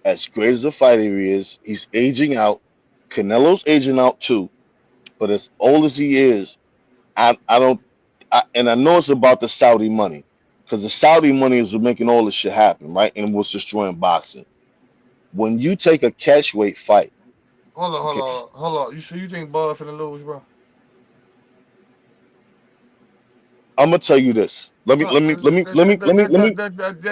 as great as a fighter he is, he's aging out. Canelo's aging out too. But as old as he is, I don't and I know it's about the Saudi money. Because the Saudi money is making all this shit happen, right? And was destroying boxing. When you take a catch weight fight, Hold on, hold okay, on, hold on. You think Bud finna lose, bro? I'm gonna tell you this. Let me No, let me let me let me let me let me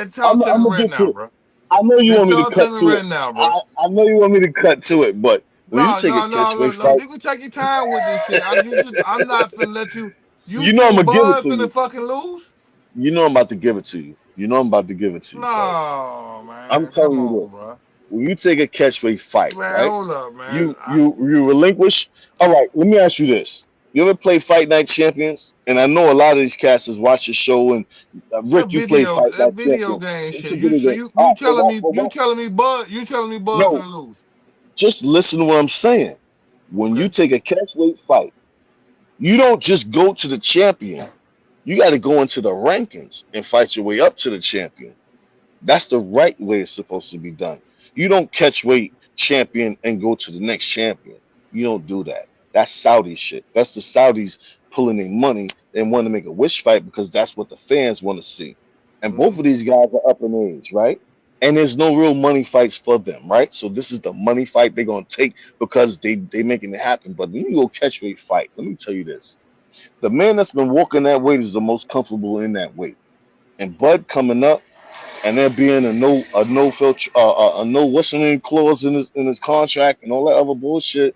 talk to I'm me gonna right get to now, it. bro. I know you Then want me to talk to cut me to right it. now, bro. I know you want me to cut to it, but when you No, take a no, no, catch weight look, no. fight, You can take your time with this shit. I'm not finna let you. You you know I'm think gonna give it Bud to finna you. fucking lose? You know I'm about to give it to you. You know I'm about to give it to you, Pez. No, I'm man. Come telling you on, this. bro. When you take a catchweight fight, Man, right? hold up, man. You relinquish. All right, let me ask you this. You ever play Fight Night Champions? And I know a lot of these casters watch the show. And Rick, you play Fight That Night video Champions. game It's a shit. You video so game. you All right, telling me Bud no, finna lose? just listen to what I'm saying. When Okay. you take a catchweight fight, you don't just go to the champion. You got to go into the rankings and fight your way up to the champion. That's the right way it's supposed to be done. You don't catch weight champion and go to the next champion. You don't do that. That's Saudi shit. That's the Saudis pulling their money and want to make a wish fight because that's what the fans want to see. And both Mm. of these guys are up in age, right? And there's no real money fights for them, right? So this is the money fight they're gonna take because they making it happen. But when you go catch weight fight, let me tell you this: the man that's been walking that weight is the most comfortable in that weight. And Bud coming up and there being a no filter a no whistling clause in his contract and all that other bullshit,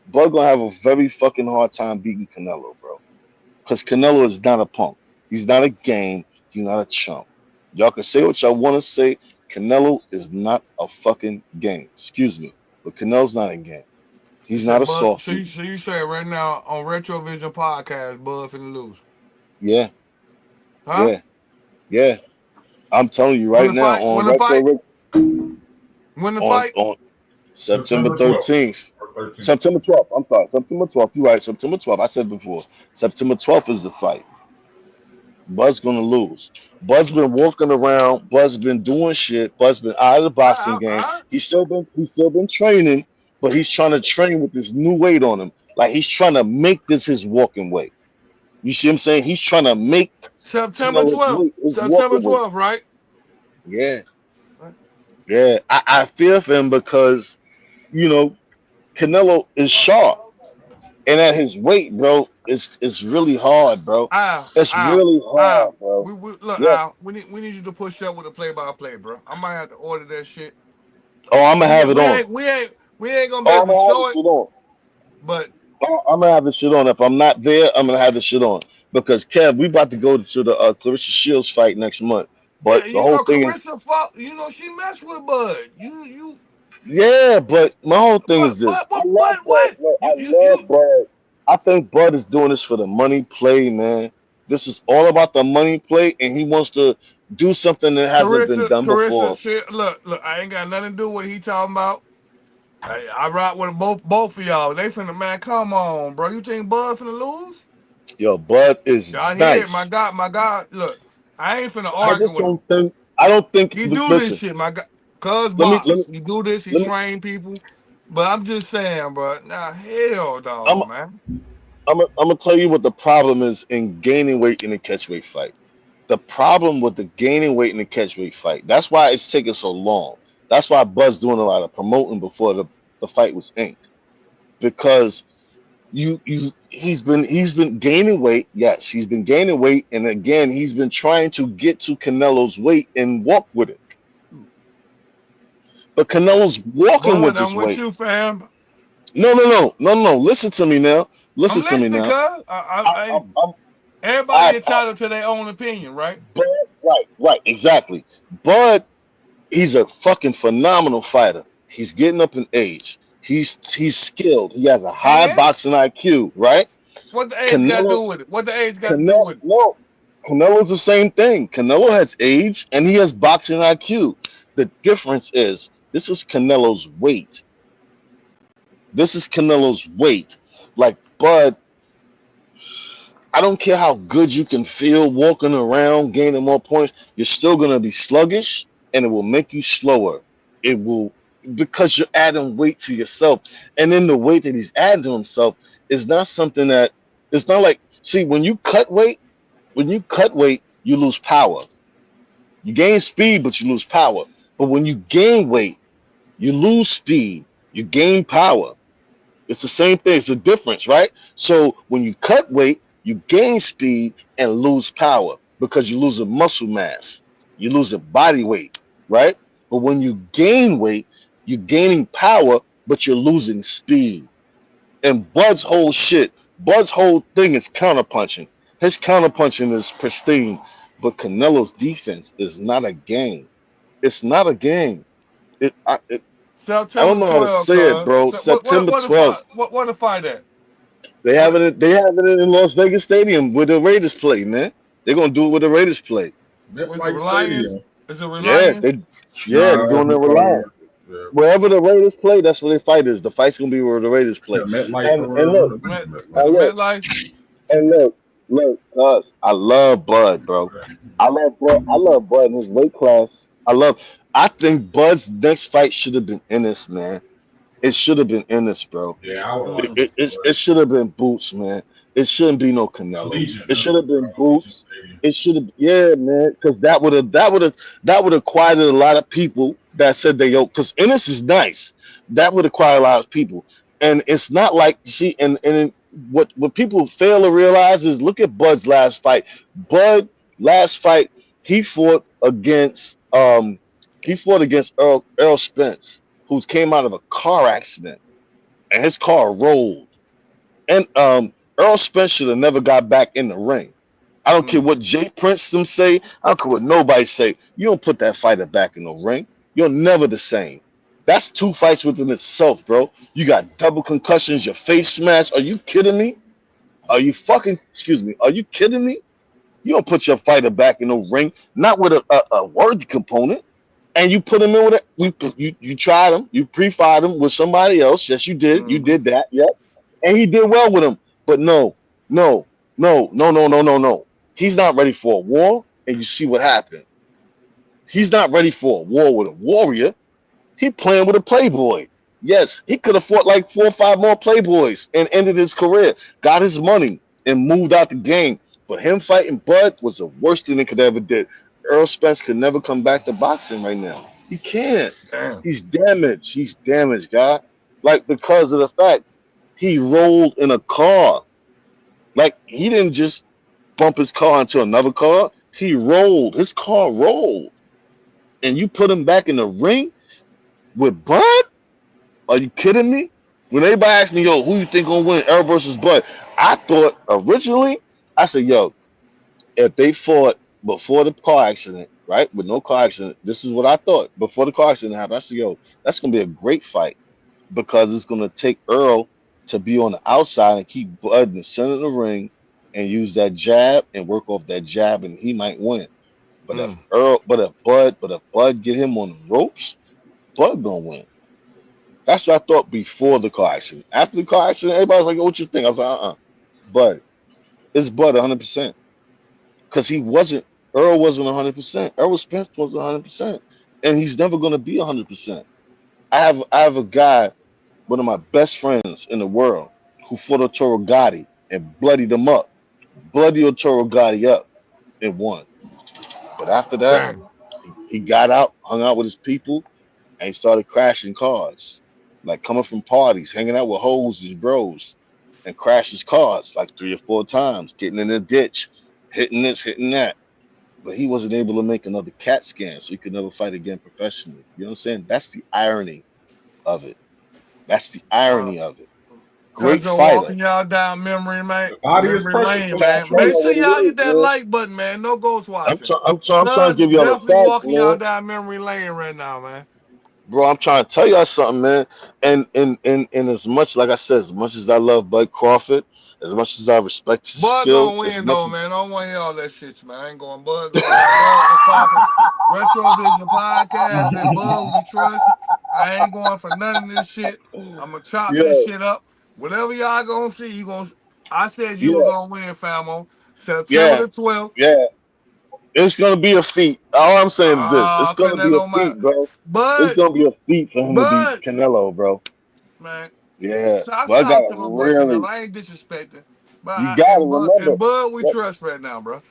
Bud gonna have a very fucking hard time beating Canelo, bro. Because Canelo is not a punk. He's not a game. He's not a chump. Y'all can say what y'all want to say. Canelo is not a fucking game. Excuse me, but Canelo's not a game. You He's not said a Bud. So softie. you say right now on Retrovision podcast, Bud finna lose, Yeah, huh? yeah, yeah. I'm telling you When right the now fight? on When the Retro fight? Rick When the on fight? September September 12th 13th. or 13th. September 12th. I'm sorry. September 12th. You're right. September 12th. I said before. September 12th is the fight. Bud's gonna lose. Bud's been walking around. Bud's been doing shit. Bud's been out of the boxing game. I, He's still been training, but he's trying to train with this new weight on him. Like he's trying to make this his walking weight. You see what I'm saying? He's trying to make September Canelo's 12th. weight his September walking weight. 12th, right? Yeah, yeah. I fear for him because you know Canelo is sharp. And at his weight, bro, it's really hard, bro. Al, It's Al, really hard, Al. bro. We look, Yeah. Al. We need you to push up with a play-by-play, bro. I might have to order that shit. Oh, I'm gonna We have it we on. ain't we ain't we ain't gonna be Oh, able I'm to gonna have show the it, shit on. but Oh, I'm gonna have the shit on. If I'm not there, I'm gonna have the shit on because Kev, we about to go to the Clarissa Shields fight next month. yeah, But the you whole know, thing is, Carissa fought. You know, she messed with Bud. You, yeah. But my whole thing is but this: I love Bud. what? Look, I You. love Bud. I think Bud is doing this for the money play, man. This is all about the money play, and he wants to do something that hasn't been done Carissa, before. shit. Look. I ain't got nothing to do with what he talking about. I rock with both of y'all. They finna, man. Come on, bro. You think Bud finna lose? Yo, Bud is Y'all hear it, my nice. God, my God. Look, I ain't finna I argue just with him. don't think. I don't think. He do this Listen, shit, my God. Cuz let me let me box. He do this. He let me. train people. But I'm just saying, bro. Now, hell, I'm dog, man. I'm gonna tell you what the problem is in gaining weight in the catchweight fight. The problem with the gaining weight in the catchweight fight. That's why it's taking so long. That's why Bud's doing a lot of promoting before the fight was inked because he's been gaining weight. Yes, he's been gaining weight, and again he's been trying to get to Canelo's weight and walk with it. But Canelo's walking with Bud, this I'm with weight. you, fam. No, no, no, no, no. Listen to me now. I'm Listen to me listening, now. cuz. I, I, I'm, I'm, everybody I, I, entitled to their own opinion, right? Bud, right, right, exactly. Bud, he's a fucking phenomenal fighter. He's getting up in age. He's skilled. He has a high And boxing IQ, right? what the age got to Canelo, do with it? What the age got to do Canelo, with it? no, Canelo's the same thing. Canelo has age and he has boxing IQ. The difference is this is Canelo's weight. This is Canelo's weight. Like Bud, I don't care how good you can feel walking around, gaining more points. You're still gonna be sluggish, and it will make you slower. It will because you're adding weight to yourself, and then the weight that he's adding to himself is not something that it's not like. See, when you cut weight, you lose power. You gain speed, but you lose power. But when you gain weight, you lose speed, you gain power. It's the same thing. It's a difference, right? So when you cut weight, you gain speed and lose power because you're losing muscle mass. You're losing body weight, right? But when you gain weight, you're gaining power, but you're losing speed. And Bud's whole thing is counterpunching. His counterpunching is pristine, but Canelo's defense is not a game. It's not a game. I don't September know how to 12th, say it, cuz. bro. So September 12th. what the fight at? They What having it. They having it in Las Vegas Stadium where the Raiders play, man. They're gonna do it where the Raiders play. was it MetLife Reliance? Stadium. Is it Yeah, Reliance? they're Nah, that's doing it MetLife. Reliance. Yeah, Wherever the Raiders play, that's where their fight is. The fight's gonna be where the Raiders yeah, play. MetLife And or and look, whatever. Is MetLife. it and look, MetLife? and I love Bud, bro. I love Bud in his weight class. I think Bud's next fight should have been Ennis, man. It should have been Ennis, bro. Yeah, I would have Mm. liked to see It should have been Boots, man. It shouldn't be no Canelo. Allegiant. It That's should what have it's been called, Allegiant Boots. Stadium. It should have, yeah, man, because that would have quieted a lot of people that said they yo. Because Ennis is nice. That would have quieted a lot of people. And it's not like see, what people fail to realize is look at Bud's last fight. Bud last fight he fought against Earl Spence, who came out of a car accident and his car rolled. And Earl Spence should have never got back in the ring. I don't care what Jay Prince them say. I don't care what nobody say. You don't put that fighter back in the ring. You're never the same. That's two fights within itself, bro. You got double concussions, your face smashed. Are you kidding me? Are you fucking, excuse me, are you kidding me? You don't put your fighter back in the ring, not with a worthy component. And you put him in with it. You tried him. You pre-fired him with somebody else. Yes, you did. You did that. Yep. And he did well with him. But no, no, no, no, no, no, no, no. He's not ready for a war. And you see what happened. He's not ready for a war with a warrior. He playing with a playboy. Yes, he could have fought like 4 or 5 more playboys and ended his career, got his money, and moved out the game. But him fighting Bud was the worst thing he could ever did. Earl Spence could never come back to boxing right now. He can't. Damn. He's damaged. He's damaged, God. Like because of the fact he rolled in a car. Like he didn't just bump his car into another car. He rolled. His car rolled. And you put him back in the ring with Bud? Are you kidding me? When everybody asked me, yo, who you think gonna win, Earl versus Bud? I thought originally, I said, yo, if they fought before the car accident, right? With no car accident, this is what I thought. Before the car accident happened, I said, yo, that's gonna be a great fight because it's gonna take Earl to be on the outside and keep Bud in the center of the ring and use that jab and work off that jab, and he might win. But if Bud get him on the ropes, Bud gonna win. That's what I thought before the car accident. After the car accident, everybody's like, what you think? I was like, Bud. It's Bud 100%. Because Earl wasn't 100%. Earl Spence was 100%. And he's never going to be 100%. I have a guy, one of my best friends in the world, who fought Arturo Gatti and bloodied him up. Bloodied Arturo Gatti up and won. But after that, he got out, hung out with his people, and he started crashing cars. Like coming from parties, hanging out with hoes and bros, and crash his cars like 3 or 4 times, getting in the ditch, hitting this, hitting that. But he wasn't able to make another CAT scan, so he could never fight again professionally. You know what I'm saying? That's the irony of it. That's the irony of it. Great Cuzzo fighter. walking y'all down memory, man. The body is Memory precious. lane, for man. that Make truth. sure y'all hit that man. like button, man. No ghost watching. I'm trying to give y'all the Definitely facts, walking y'all man. down memory lane right now, man. Bro, I'm trying to tell y'all something, man. And as much, like I said, as much as I love Bud Crawford, as much as I respect his Bud skills, gonna as win much though, as man. I don't want to hear all that shit, man. I ain't going Bud gonna win. Bud, what's poppin'? Retrovision podcast and Bud we trust. I ain't going for none of this shit. I'm gonna chop yeah, this shit up. Whatever y'all gonna see, you gonna. I said you yeah, were gonna win, Famo. September yeah, the 12th. yeah. It's gonna be a feat. All I'm saying is this: it's Cause gonna that be a don't matter. feat, bro. It's Bud, gonna be a feat for him to beat Bud, Canelo, bro. man. Yeah, So I but I shout out got to my boy Canelo. really. I ain't disrespecting, but You gotta remember. and Bud we Look, trust right now, bro.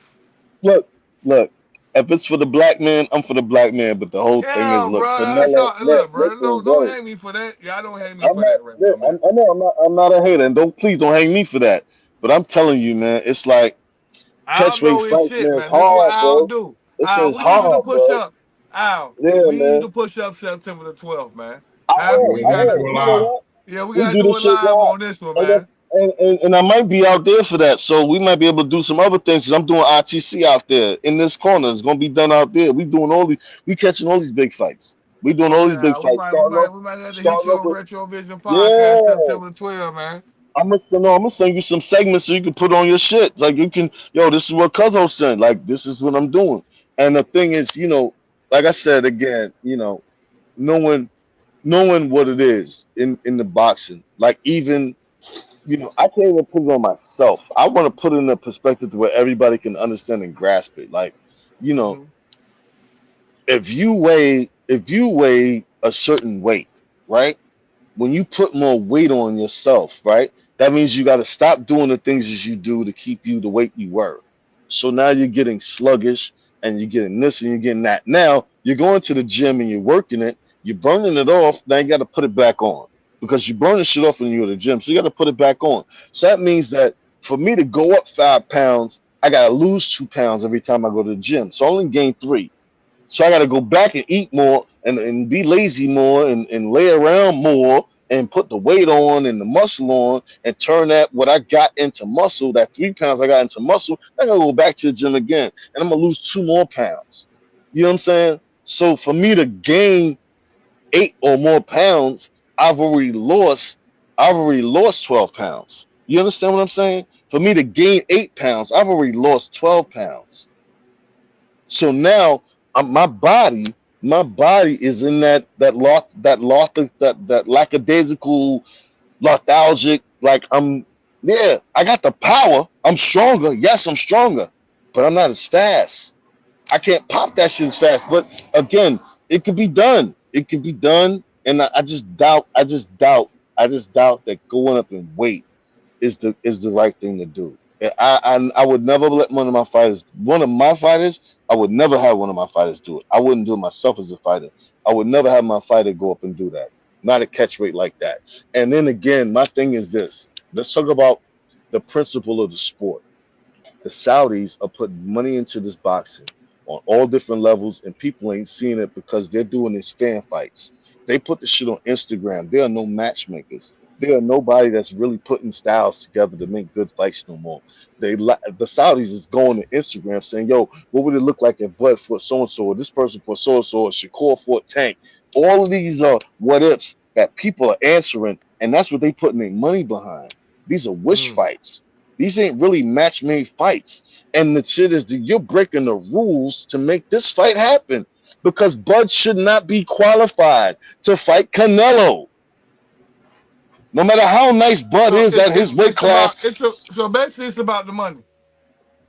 look, look. If it's for the black man, I'm for the black man. But the whole thing is, Yeah, look, bro. That's Canelo. all. Look, Look, bro. listen, Don't bro. hate me for that. Y'all don't hate me I'm for not. that right now, man. I know I'm not a hater, and please don't hang me for that. But I'm telling you, man, it's like I'll catchweight know his fights, shit, man. It's man. This is what hard, I'll bro. do. This shit is We need you to hard, push bro. up. Al, Yeah, we need you man. to push up September the 12th, man. I However, we We am. do gotta. it You know live. that. Yeah, we We gotta do do this it shit live live. on this one, And, man. and I might be out there for that. So we might be able to do some other things. 'Cause I'm doing ITC out there in this corner. It's gonna be done out there. We catching all these big fights. We doing all Okay, these big Al, fights. we might have to hit Starting you off on with Retrovision podcast yeah. September the 12th, man. I'm gonna send you some segments so you can put on your shit. Like you can, this is what Cuzzo sent. Like this is what I'm doing. And the thing is, like I said again, knowing knowing what it is in the boxing, like even I can't even put it on myself. I want to put it in a perspective where everybody can understand and grasp it. Like, you know, Mm-hmm. if you weigh a certain weight, right? When you put more weight on yourself, right? That means you got to stop doing the things that you do to keep you the weight you were. So now you're getting sluggish and you're getting this and you're getting that. Now you're going to the gym and you're working it, you're burning it off. Now you got to put it back on because you burn the shit off when you're at the gym. So you got to put it back on. So that means that for me to go up 5 pounds, I got to lose 2 pounds every time I go to the gym. So I only gain 3. So I got to go back and eat more and be lazy more and lay around more and put the weight on and the muscle on and turn that what I got into muscle, that 3 pounds I got into muscle, I'm gonna go back to the gym again and I'm gonna lose 2 more pounds. You know what I'm saying? So for me to gain 8 or more pounds, I've already lost 12 pounds. You understand what I'm saying? For me to gain 8 pounds, I've already lost 12 pounds. So now my body is in that lackadaisical, lethargic. Like I got the power. I'm stronger. Yes, I'm stronger, but I'm not as fast. I can't pop that shit as fast. But again, it could be done. It could be done. And I just doubt. I just doubt that going up in weight is the right thing to do. I would never let one of my fighters. I would never have one of my fighters do it. I wouldn't do it myself as a fighter. I would never have my fighter go up and do that. Not a catch weight like that. And then again, my thing is this. Let's talk about the principle of the sport. The Saudis are putting money into this boxing on all different levels, and people ain't seeing it because they're doing these fan fights. They put the shit on Instagram. There are no matchmakers. There are nobody that's really putting styles together to make good fights no more. The Saudis is going to Instagram saying, "Yo, what would it look like if Bud fought so and so, or this person fought so and so, or Shakur fought Tank?" All of these are what ifs that people are answering, and that's what they putting their money behind. These are wish fights. These ain't really match made fights. And the shit is that you're breaking the rules to make this fight happen because Bud should not be qualified to fight Canelo. No matter how nice Bud So is at his weight class, so basically it's about the money.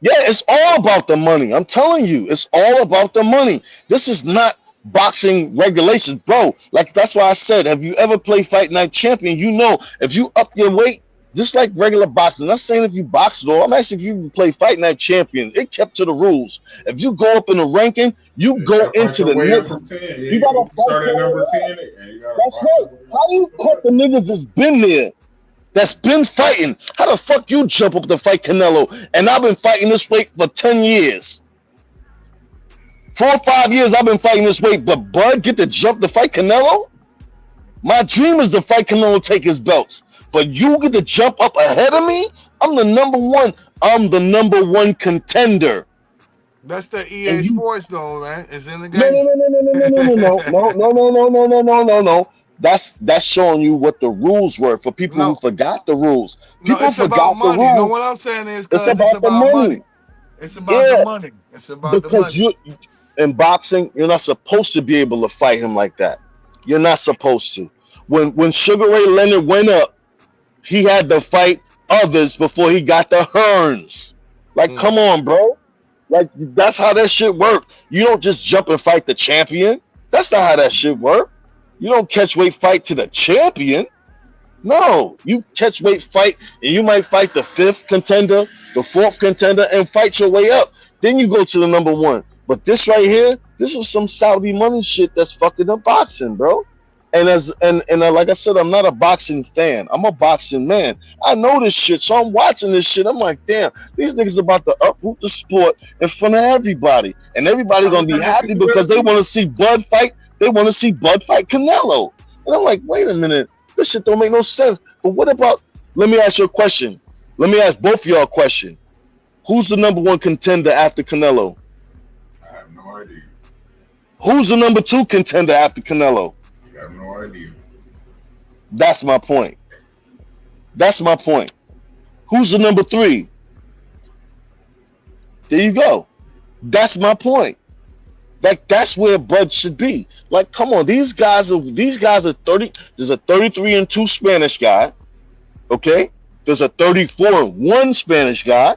yeah, it's all about the money. I'm telling you, it's all about the money. This is not boxing regulations, bro. Like that's why I said, have you ever played Fight Night Champion? You know, if you up your weight, just like regular boxing. I'm not saying if you box though. I'm asking if you play Fight Night Champion. It kept to the rules. If you go up in the ranking, you You go gotta fight into your the way up next. from 10. Yeah, You gotta you start fight at your number way 10 up. and you gotta That's box right. your way How you cut the niggas that's been there? That's been fighting. How the fuck you jump up to fight Canelo? And I've been fighting this weight for 10 years. 4 or 5 years I've been fighting this weight, but Bud get to jump to fight Canelo? My dream is to fight Canelo, take his belts. But you get to jump up ahead of me? I'm the number one. I'm the number one contender. That's the EA And you Sports though, man. It's in the no game. no. That's showing you what the rules were for people who No, forgot the rules. no, People it's about forgot the money. No, rules. what I'm saying is, It's cuz it's about the about money. money. It's about the Yeah, money. It's about the because money. you in boxing, you're not supposed to be able to fight him like that. You're not supposed to. When Sugar Ray Leonard went up, he had to fight others before he got the Hearns. Like, Mm. come on, bro. Like, that's how that shit work. You don't just jump and fight the champion. That's not how that shit work. You don't catch weight fight to the champion. No, you catch weight fight, and you might fight the fifth contender, the fourth contender, and fight your way up. Then you go to the number one. But this right here, this is some Saudi money shit that's fucking up boxing, bro. And like I said, I'm not a boxing fan. I'm a boxing man. I know this shit, so I'm watching this shit. I'm like, damn, these niggas about to uproot the sport in front of everybody, and everybody How gonna you be turn this to happy because they UFC? want to see Bud fight. They want to see Bud fight Canelo. And I'm like, wait a minute, this shit don't make no sense. But what about? Let me ask you a question. Let me ask both of y'all a question. Who's the number one contender after Canelo? I have no idea. Who's the number two contender after Canelo? I have no idea. That's my point. That's my point. Who's the number three? There you go. That's my point. Like that's where Bud should be. Like, come on, these guys are 30. There's a 33-2 Spanish guy. Okay? There's a 34-1 Spanish guy.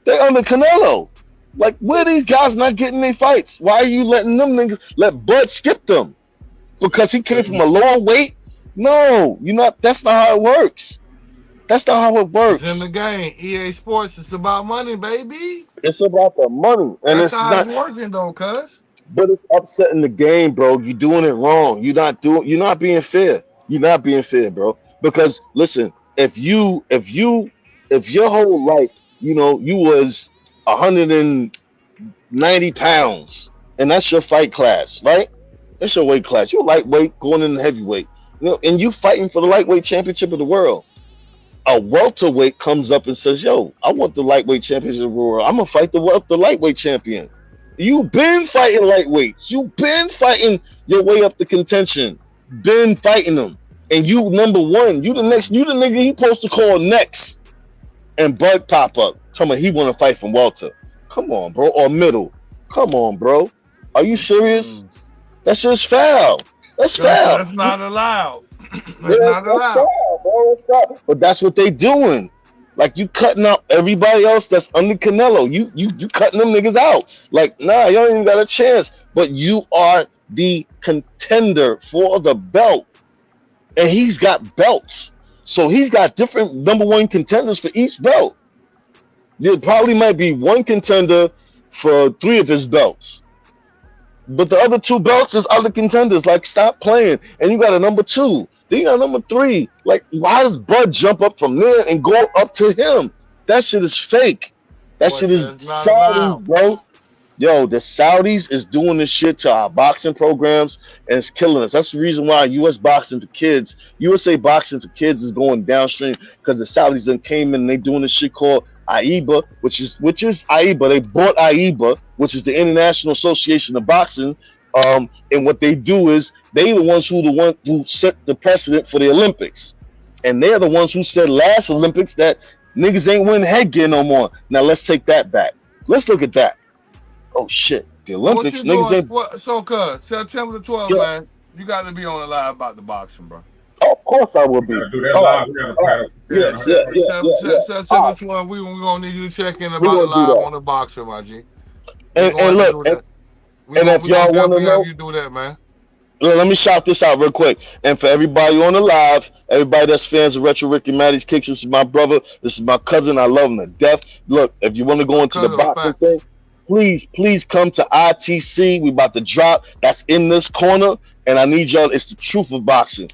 They're under Canelo. Like, where are these guys not getting their fights? Why are you letting them niggas let Bud skip them? Because he came from a lower weight? No, you're not. That's not how it works. That's not how it It's in works. the game. EA Sports. It's about money, baby. It's about the money, and That's it's how it's not. working, though, cuz. But it's upsetting the game, bro. You're doing it wrong. You're not being fair. You're not being fair, bro. Because listen, if your whole life, you was 190 pounds, and that's your fight class, right? That's your weight class. You're lightweight going in the heavyweight. You know, and you fighting for the lightweight championship of the world. A welterweight comes up and says, "Yo, I want the lightweight championship of the world. I'm gonna fight the lightweight champion." You've been fighting lightweights. You've been fighting your way up the contention. Been fighting them, and you number one. You the next. You the nigga he supposed to call next. And Bud pop up. Tell me he want to fight from Walter. Come on, bro. Or middle. Come on, bro. Are you serious? That's just foul. That's foul. That's not allowed. That's Yeah, not that's allowed. foul, bro. That's foul. But that's what they doing. Like you cutting out everybody else that's under Canelo. You cutting them niggas out. Like, nah, you don't even got a chance. But you are the contender for the belt. And he's got belts. So he's got different number one contenders for each belt. There probably might be one contender for 3 of his belts. But the other 2 belts is other contenders. Like, stop playing. And you got a number 2. Then you got number 3. Like, why does Bud jump up from there and go up to him? That shit is fake. That Boy, shit is that's not Saudi, allowed. bro. Yo, the Saudis is doing this shit to our boxing programs and it's killing us. That's the reason why U.S. boxing for kids, USA boxing for kids is going downstream because the Saudis then came in and they doing this shit called AIBA, which is AIBA. They bought AIBA, which is the International Association of Boxing. And what they do is they the ones who set the precedent for the Olympics. And they're the ones who said last Olympics that niggas ain't winning headgear no more. Now let's take that back. Let's look at that. Oh shit, the What Olympics, you niggas doing? ain't. What, so, cuz, September the 12th, Yeah. man, you got to be on the live about the boxing, bro. Oh, of course I will be. We gotta do that All live. right. We gotta All right. paddle. September 12th, we're going to need you to check in We about the gonna do live that. on the boxing, my G. And look, and if y'all want to definitely know, have you do that, man. let me shout this out real quick. And for everybody on the live, everybody that's fans of Retro Rick and Maddie's Kicks, this is my brother. This is my cousin. I love him to death. Look, if you want to go into the Cousin, boxing facts. thing, please come to ITC. We about to drop. That's in this corner. And I need y'all. It's the truth of boxing.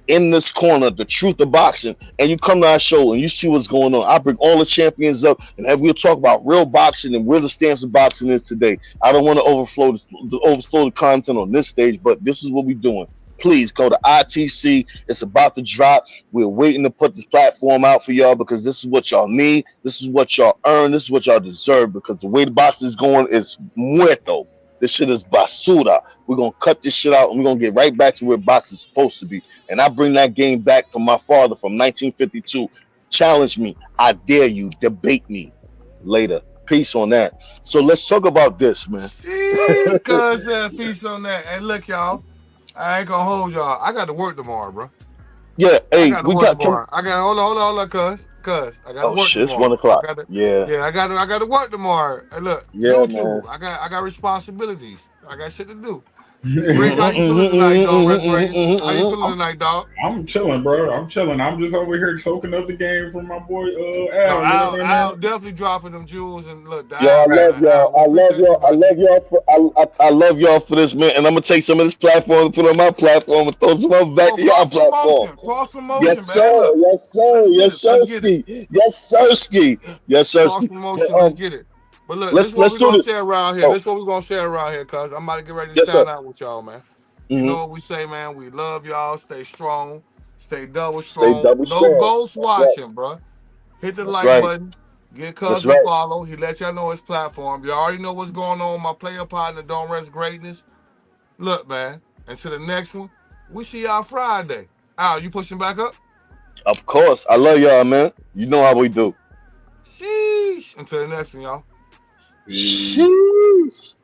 In this corner, the truth of boxing. And you come to our show and you see what's going on. I bring all the champions up and we'll talk about real boxing and where the stance of boxing is today. I don't want to overflow the content on this stage, but this is what we're doing. Please go to ITC. It's about to drop. We're waiting to put this platform out for y'all because this is what y'all need. This is what y'all earn. This is what y'all deserve because the way the boxing is going is muerto. This shit is basura. We're going to cut this shit out and we're going to get right back to where boxing is supposed to be. And I bring that game back from my father from 1952. Challenge me. I dare you. Debate me. Later. Peace on that. So let's talk about this, man. Jeez, cuz, peace on that. And look, y'all, I ain't going to hold y'all. I got to work tomorrow, bro. Yeah, I hey, got to we work got tomorrow. Hold on, cuz. I got to Oh work shit, it's tomorrow. 1 o'clock. I gotta, Yeah. I got to work tomorrow. Hey, look, Yeah, YouTube, man. I got responsibilities. I got shit to do. Rick, how you feeling tonight, dog? Restoration? How you feeling tonight, dog? I'm chilling, bro. I'm chilling. I'm just over here soaking up the game from my boy Al. No, Al definitely dropping them jewels and look. Yo, I love y'all. I love y'all for this, man. And I'm gonna take some of this platform and put on my platform and throw some of it back to y'all platform. Cross promotion, Yes, man. sir. Look, Yes, sir. Yes, let's get it. sirski. Yes, sirski. Yes, Cross sirski. promotion, let's get it. But look, let's this is what we're do gonna this. share around here. Oh. This is what we're gonna share around here, cuz I'm about to get ready to Yes, sign sir. out with y'all, man. Mhm. You know what we say, man. We love y'all. Stay strong. Stay double Stay strong. double No strong. ghosts That's right. watching, bro. Hit the That's like right. button. Get That's cuz a right. follow. He let y'all know his platform. You already know what's going on with my player partner, Don't Rest Greatness. Look, man. Until the next one, we see y'all Friday. Al, you pushing back up? Of course. I love y'all, man. You know how we do. Sheesh. Until the next one, y'all. Sheesh.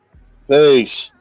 Peace.